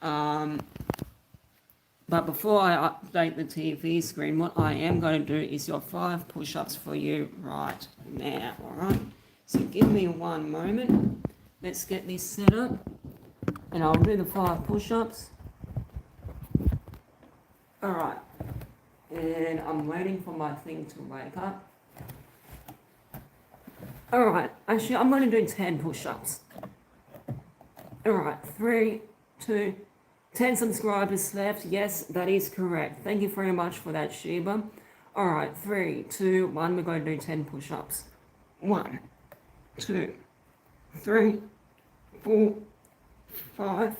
A: But before I update the TV screen, what I am going to do is your 5 push-ups for you right now, alright? So give me one moment. Let's get this set up. And I'll do the 5 push-ups. Alright. And I'm waiting for my thing to wake up. Alright, actually I'm going to do 10 push-ups. Alright, 3, 2, 10 subscribers left. Yes, that is correct. Thank you very much for that, Sheba. Alright, 3, 2, 1. We're going to do 10 push-ups. 1, 2, 3, 4, 5,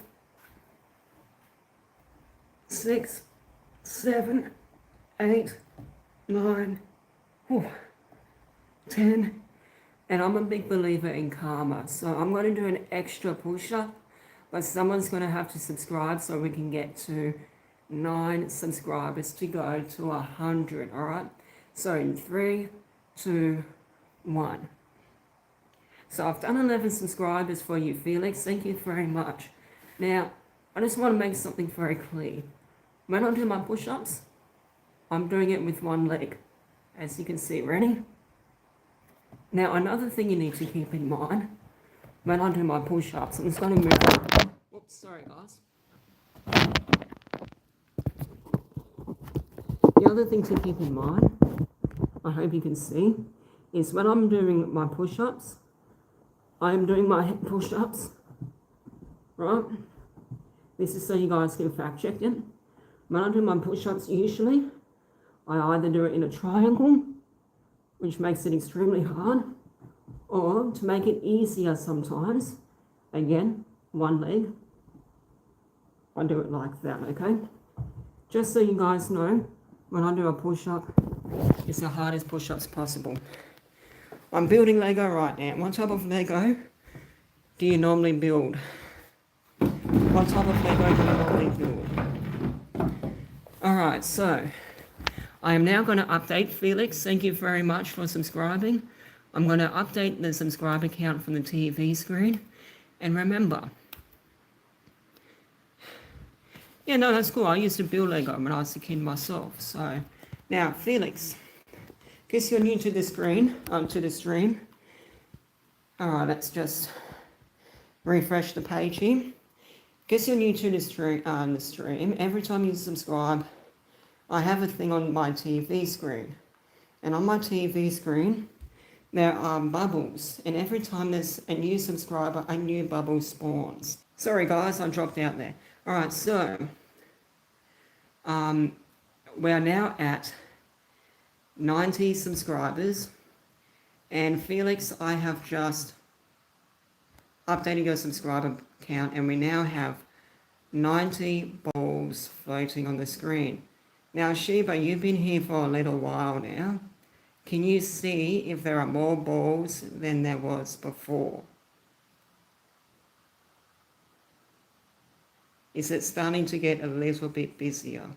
A: 6, 7, 8, 9, 10. And I'm a big believer in karma. So I'm going to do an extra push-up. But someone's going to have to subscribe so we can get to 9 subscribers to go to 100, alright? So in 3, 2, 1. So I've done 11 subscribers for you, Felix. Thank you very much. Now, I just want to make something very clear. When I do my push-ups, I'm doing it with one leg. As you can see, ready? Now, another thing you need to keep in mind, when I do my push-ups, I'm just going to move on. Oops, sorry guys. The other thing to keep in mind, I hope you can see, is when I'm doing my push-ups, I am doing my push-ups, right? This is so you guys can fact check it. When I do my push-ups, usually, I either do it in a triangle, which makes it extremely hard, or to make it easier sometimes, again, one leg, I do it like that, okay? Just so you guys know, when I do a push-up, it's the hardest push-ups possible. I'm building Lego right now. What type of Lego do you normally build? What type of Lego do you normally build? Alright, so I am now going to update Felix. Thank you very much for subscribing. I'm going to update the subscriber count from the TV screen. And remember, yeah, no, that's cool. I used to build Lego when I was a kid myself. So now, Felix, guess you're new to the screen, to the stream. All right, let's just refresh the page here. Guess you're new to the stream. Every time you subscribe, I have a thing on my TV screen. And on my TV screen, there are bubbles. And every time there's a new subscriber, a new bubble spawns. Sorry guys, I dropped out there. All right, so we are now at 90 subscribers. And Felix, I have just updated your subscriber count, and we now have 90 balls floating on the screen. Now, Sheba, you've been here for a little while now. Can you see if there are more balls than there was before? Is it starting to get a little bit busier?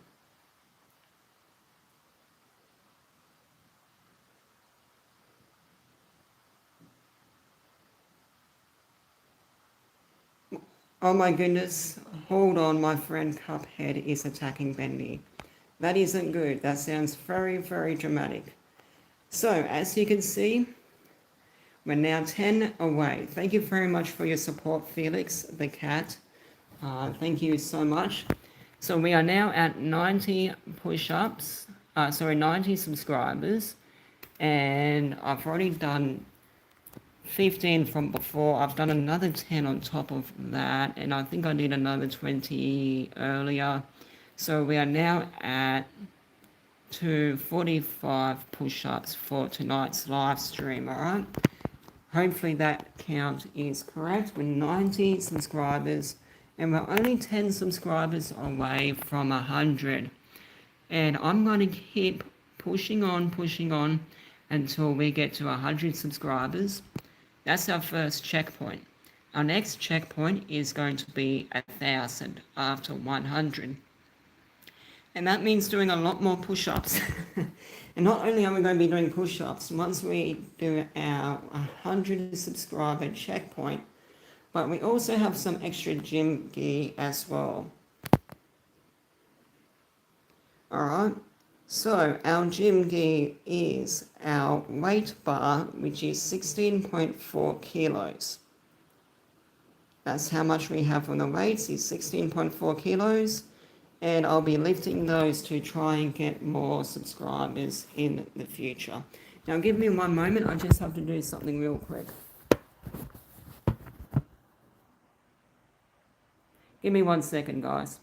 A: Oh my goodness, hold on, my friend Cuphead is attacking Bendy. That isn't good. That sounds very, very dramatic. So, as you can see, we're now 10 away. Thank you very much for your support, Felix, the cat. Thank you so much. So we are now at 90 push-ups, 90 subscribers, and I've already done 15 from before. I've done another 10 on top of that, and I think I did another 20 earlier. So we are now at 245 push-ups for tonight's live stream, alright? Hopefully that count is correct. We're 90 subscribers, and we're only 10 subscribers away from 100. And I'm going to keep pushing on until we get to 100 subscribers. That's our first checkpoint. Our next checkpoint is going to be 1,000 after 100. And that means doing a lot more push-ups. And not only are we going to be doing push-ups, once we do our 100 subscriber checkpoint, but we also have some extra gym gear as well. Alright, so our gym gear is our weight bar, which is 16.4 kilos. That's how much we have on the weights, is 16.4 kilos. And I'll be lifting those to try and get more subscribers in the future. Now give me one moment, I just have to do something real quick. Give me 1 second, guys.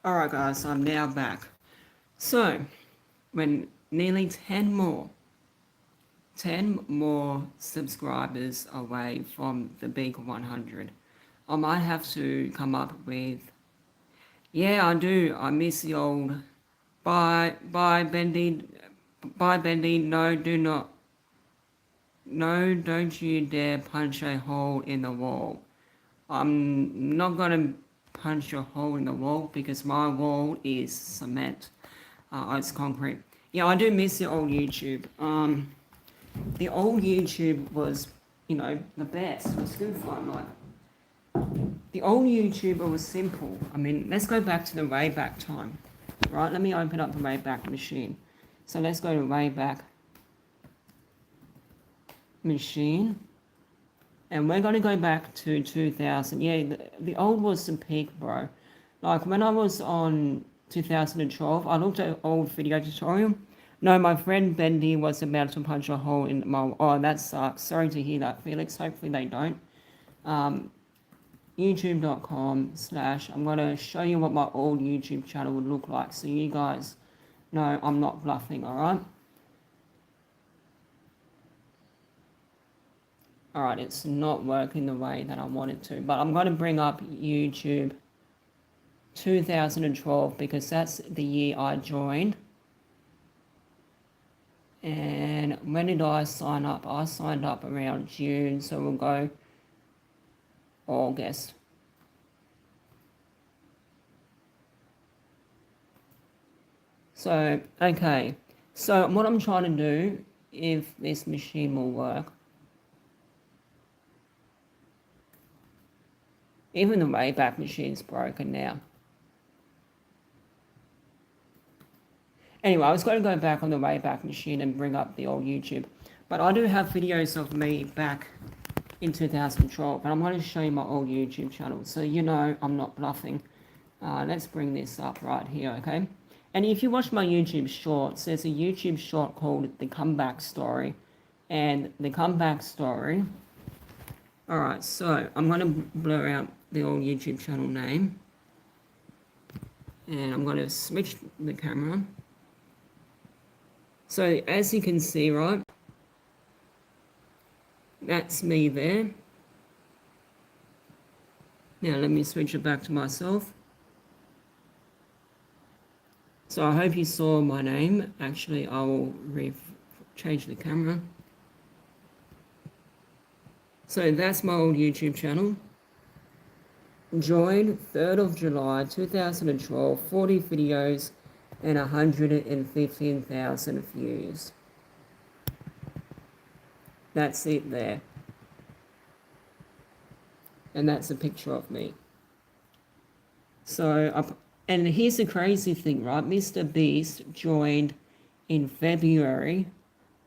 A: Alright guys, I'm now back. So, when nearly 10 more subscribers away from the big 100, I might have to come up with, yeah, I do, I miss the old, bye Bendy, no, do not, no, don't you dare punch a hole in the wall. I'm not going to punch a hole in the wall because my wall is cement. It's concrete. Yeah, I do miss the old YouTube. The old YouTube was, the best. It was good fun. Like, the old YouTuber was simple. I mean, let's go back to the Wayback time. Right, let me open up the Wayback Machine. So let's go to Wayback Machine. And we're going to go back to 2000. Yeah, the old was the peak, bro. Like, when I was on 2012, I looked at an old video tutorial. No, my friend Bendy was about to punch a hole in my... Oh, that sucks. Sorry to hear that, Felix. Hopefully they don't. YouTube.com/ I'm going to show you what my old YouTube channel would look like. So you guys know I'm not bluffing, alright? Alright, it's not working the way that I want it to. But I'm going to bring up YouTube 2012 because that's the year I joined. And when did I sign up? I signed up around June, so we'll go August. So, okay. So what I'm trying to do, if this machine will work, even the Wayback Machine's broken now. Anyway, I was going to go back on the Wayback Machine and bring up the old YouTube. But I do have videos of me back in 2012. And I'm going to show you my old YouTube channel. So you know I'm not bluffing. Let's bring this up right here, okay? And if you watch my YouTube shorts, there's a YouTube short called The Comeback Story. And The Comeback Story... Alright, so I'm going to blur out the old YouTube channel name. And I'm going to switch the camera. So as you can see, right, that's me there. Now let me switch it back to myself. So I hope you saw my name. Actually, I will change the camera. So that's my old YouTube channel. Joined 3rd of July 2012, 40 videos and 115,000 views. That's it there. And that's a picture of me. So, and here's the crazy thing, right? Mr. Beast joined in February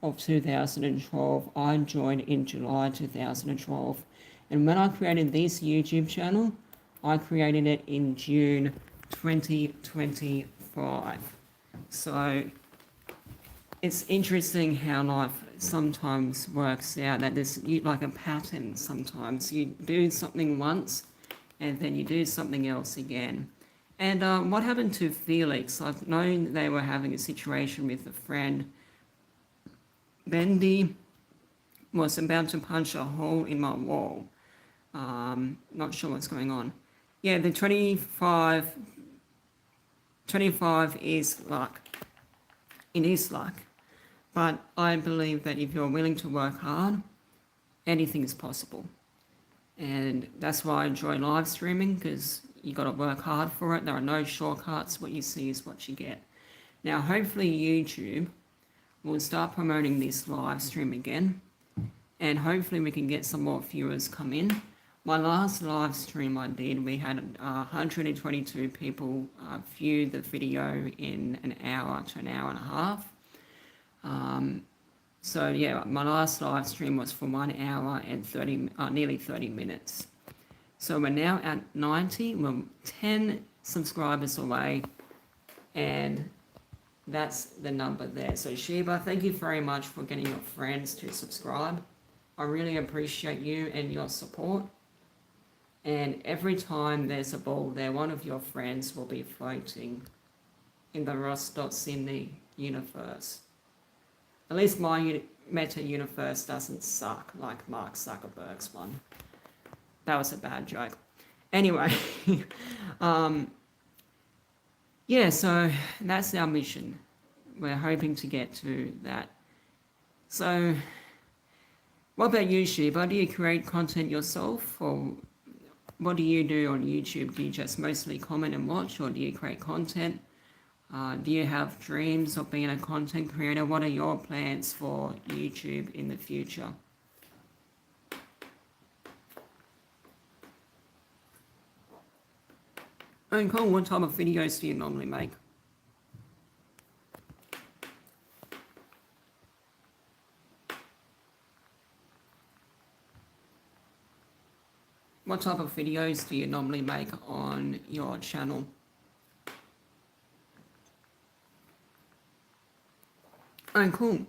A: of 2012. I joined in July 2012. And when I created this YouTube channel, I created it in June 2025. So it's interesting how life sometimes works out, that there's like a pattern sometimes. You do something once and then you do something else again. And what happened to Felix? I've known they were having a situation with a friend. Bendy was about to punch a hole in my wall. Not sure what's going on. Yeah, the 25 is luck. It is luck. But I believe that if you're willing to work hard, anything is possible. And that's why I enjoy live streaming, because you got to work hard for it. There are no shortcuts. What you see is what you get. Now, hopefully YouTube will start promoting this live stream again, and hopefully we can get some more viewers come in. My last live stream I did, we had 122 people view the video in an hour to an hour and a half. So yeah, my last live stream was for 1 hour and nearly 30 minutes. So we're now at 90, we're 10 subscribers away, and that's the number there. So Sheba, thank you very much for getting your friends to subscribe. I really appreciate you and your support. And every time there's a ball there, one of your friends will be floating in the Ross.Sydney universe. At least my meta universe doesn't suck like Mark Zuckerberg's one. That was a bad joke. Anyway, yeah, so that's our mission. We're hoping to get to that. So, what about you, Sheba? Do you create content yourself, or what do you do on YouTube? Do you just mostly comment and watch, or do you create content? Do you have dreams of being a content creator? What are your plans for YouTube in the future? And Cole, what type of videos do you normally make? What type of videos do you normally make on your channel? Oh, cool.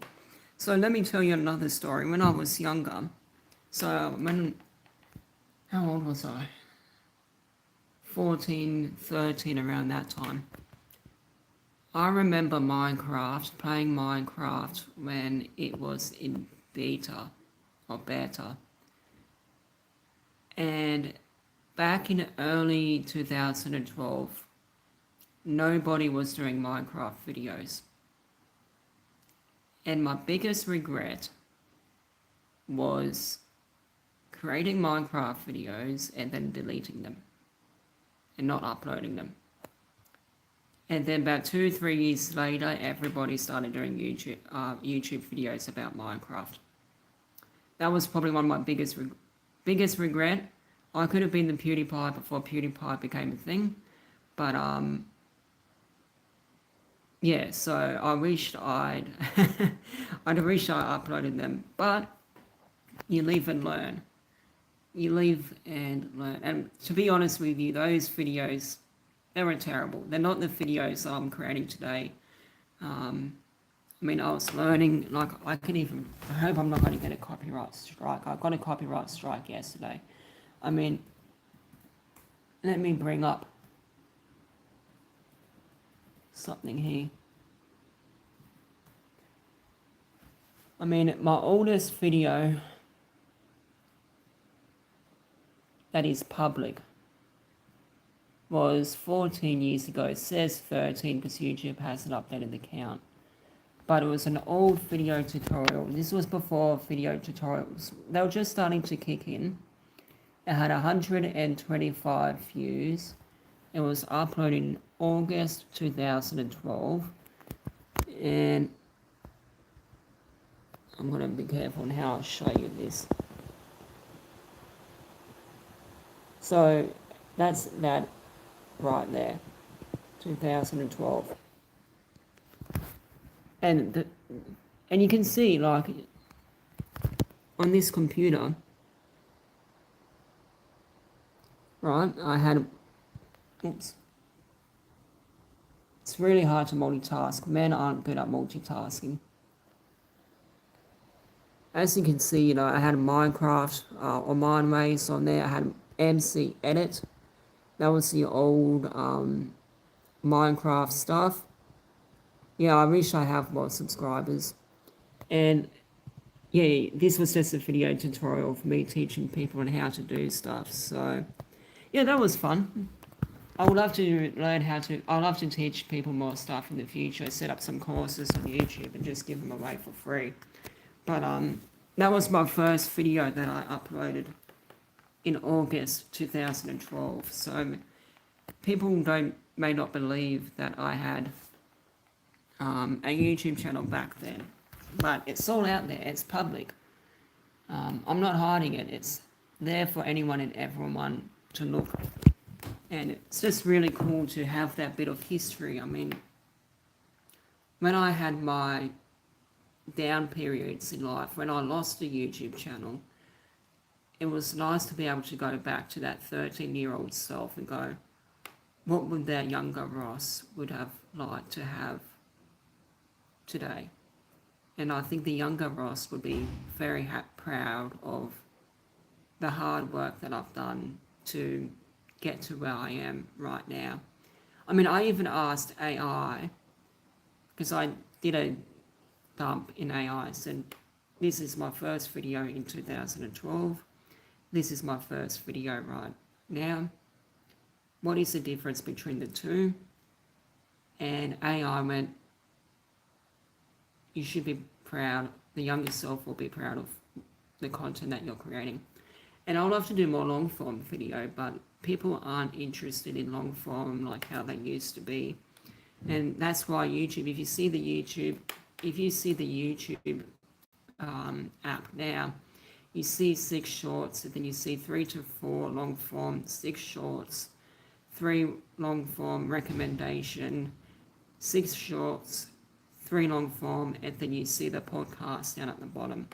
A: So let me tell you another story. When I was younger, how old was I? 14, 13, around that time. I remember playing Minecraft when it was in beta. And back in early 2012, nobody was doing Minecraft videos. And my biggest regret was creating Minecraft videos and then deleting them and not uploading them. And then about 2-3 years later, everybody started doing YouTube videos about Minecraft. That was probably one of my biggest regret. I could have been the PewDiePie before PewDiePie became a thing, but yeah. So I wished I uploaded them. But you live and learn. And to be honest with you, those videos, they were terrible. They're not the videos I'm creating today. I was learning, I hope I'm not going to get a copyright strike. I got a copyright strike yesterday. Let me bring up something here. My oldest video that is public was 14 years ago. It says 13 because YouTube hasn't updated the count. But it was an old video tutorial. This was before video tutorials. They were just starting to kick in. It had 125 views. It was uploaded in August 2012. And I'm going to be careful on how I show you this. So that's that right there, 2012. And you can see, on this computer, right? Oops. It's really hard to multitask. Men aren't good at multitasking. As you can see, I had Minecraft or Minemaze on there. I had MC Edit. That was the old Minecraft stuff. Yeah, I wish I have more subscribers. And yeah, this was just a video tutorial for me teaching people on how to do stuff. So yeah, that was fun. I would love to I'd love to teach people more stuff in the future, set up some courses on YouTube and just give them away for free. But that was my first video that I uploaded in August 2012. So people may not believe that I had a YouTube channel back then, but it's all out there. It's public. I'm not hiding it. It's there for anyone and everyone to look. And it's just really cool to have that bit of history. I mean, when I had my down periods in life, when I lost the YouTube channel, it was nice to be able to go back to that 13-year-old self and go, what would that younger Ross would have liked to have today? And I think the younger Ross would be very proud of the hard work that I've done to get to where I am right now. I mean, I even asked AI, because I did a dump in AI, said, this is my first video in 2012. This is my first video right now. What is the difference between the two? And AI went, you should be proud, the younger self will be proud of the content that you're creating. And I would love to do more long form video, but people aren't interested in long form like how they used to be. And that's why YouTube, if you see the YouTube app now, you see 6 shorts, and then you see 3 to 4 long form, 6 shorts, 3 long form recommendation, 6 shorts, 3 long form, and then you see the podcast down at the bottom.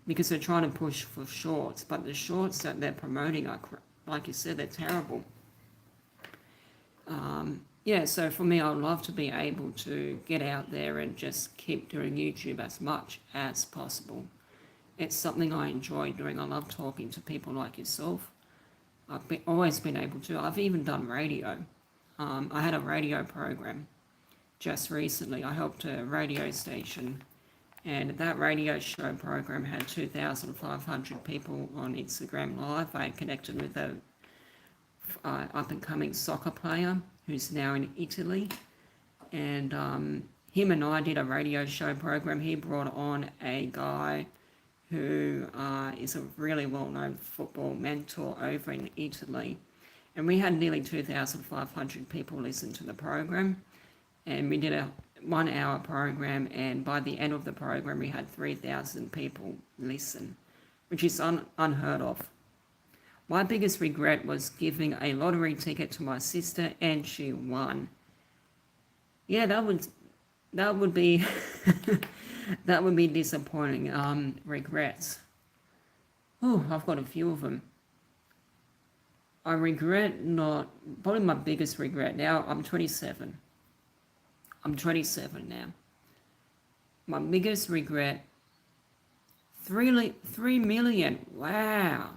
A: Because they're trying to push for shorts, but the shorts that they're promoting are, like you said, they're terrible. Yeah, so for me, I'd love to be able to get out there and just keep doing YouTube as much as possible. It's something I enjoy doing. I love talking to people like yourself. I've always been able to. I've even done radio. I had a radio program just recently. I helped a radio station, and that radio show program had 2,500 people on Instagram Live. I connected with a up-and-coming soccer player who's now in Italy, and him and I did a radio show program. He brought on a guy who is a really well-known football mentor over in Italy, and we had nearly 2,500 people listen to the program, and we did a 1-hour program, and by the end of the program we had 3,000 people listen, which is unheard of. My biggest regret was giving a lottery ticket to my sister and she won. Yeah, that would be that would be disappointing. Regrets. Oh, I've got a few of them. I regret not, probably my biggest regret now, I'm 27. I'm 27 now. My biggest regret, 3 million, wow.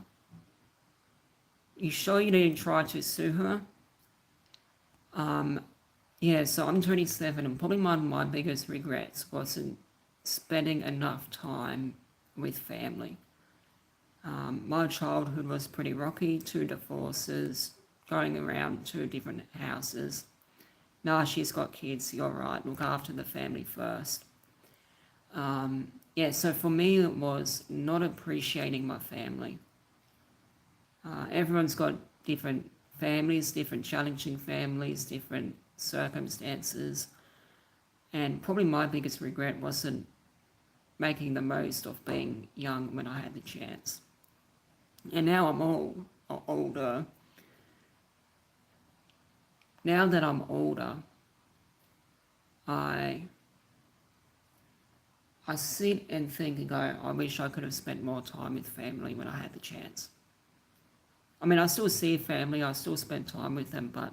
A: You sure you didn't try to sue her? Yeah, so I'm 27, and probably one of my biggest regrets wasn't spending enough time with family. My childhood was pretty rocky, 2 divorces, going around 2 different houses. Now she's got kids, you're right, look after the family first. Yeah, so for me it was not appreciating my family. Everyone's got different families, different challenging families, different circumstances, and probably my biggest regret wasn't making the most of being young when I had the chance. And now I'm older. Now that I'm older, I sit and think and go, I wish I could have spent more time with family when I had the chance. I mean, I still see family, I still spend time with them, but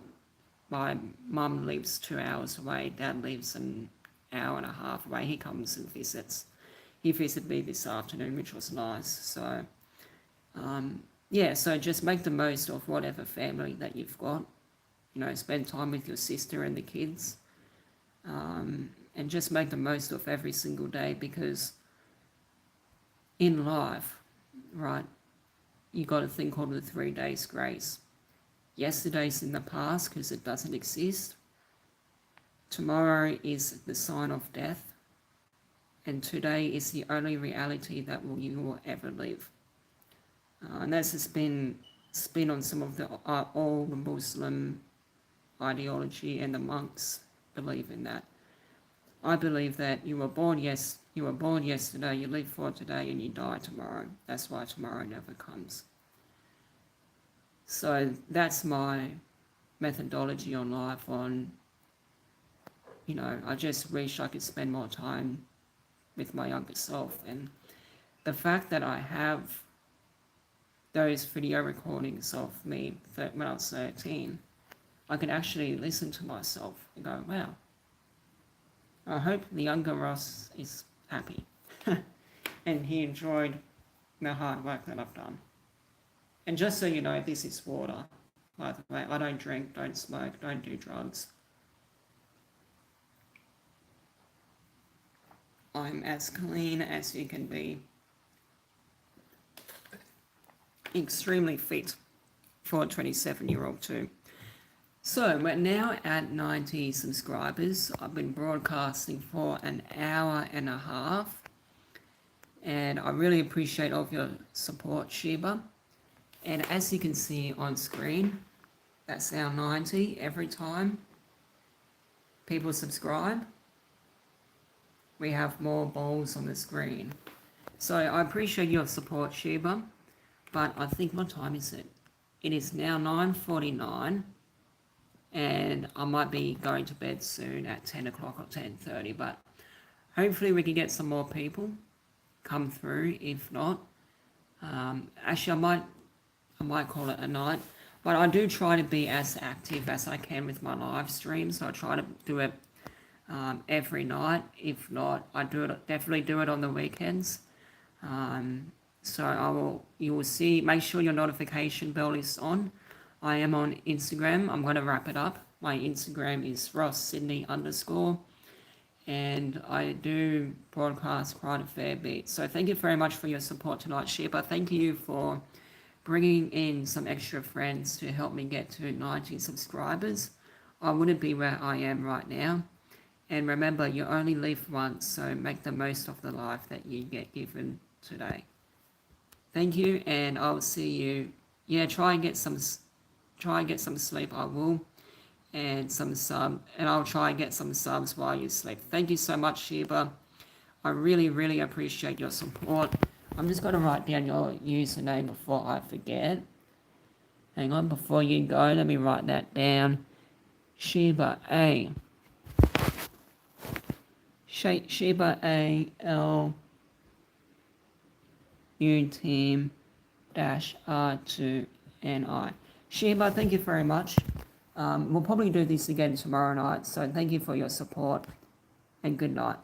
A: my mum lives 2 hours away, dad lives an hour and a half away. He comes and visits. He visited me this afternoon, which was nice. So, yeah, so just make the most of whatever family that you've got. You know, spend time with your sister and the kids. And just make the most of every single day, because in life, right, you got a thing called the 3 days grace. Yesterday's in the past because it doesn't exist. Tomorrow is the sign of death. And today is the only reality that you will ever live. And that's a spin on some of all the Muslim ideology, and the monks believe in that. I believe that you were born yesterday, you live for today, and you die tomorrow. That's why tomorrow never comes. So that's my methodology on life. I just wish I could spend more time with my younger self. And the fact that I have those video recordings of me when I was 13, I can actually listen to myself and go, wow, I hope the younger Ross is happy and he enjoyed the hard work that I've done. And just so you know, this is water, by the way. I don't drink, don't smoke, don't do drugs. I'm as clean as you can be. Extremely fit for a 27-year-old too. So we're now at 90 subscribers. I've been broadcasting for an hour and a half. And I really appreciate all of your support, Sheba. And as you can see on screen, that's our 90 every time people subscribe. We have more balls on the screen. So I appreciate your support, Sheba. But I think, what time is it? It is now 9:49. And I might be going to bed soon at 10 o'clock or 10:30. But hopefully we can get some more people come through. If not, actually I might call it a night. But I do try to be as active as I can with my live streams. So I try to do it every night. If not, I definitely do it on the weekends. So you will see, make sure your notification bell is on. I am on Instagram. I'm going to wrap it up. My Instagram is Ross.Sydney _ and I do broadcast quite a fair bit. So thank you very much for your support tonight, Sheba. Thank you for bringing in some extra friends to help me get to 90 subscribers. I wouldn't be where I am right now. And remember, you only live once, so make the most of the life that you get given today. Thank you, and I'll see you. Yeah, try and get some sleep. I will, and I'll try and get some subs while you sleep. Thank you so much, Sheba. I really, really appreciate your support. I'm just going to write down your username before I forget. Hang on, before you go, let me write that down. Sheba A. Sheba A L U team -R2NI. Sheba, thank you very much. We'll probably do this again tomorrow night, so thank you for your support and good night.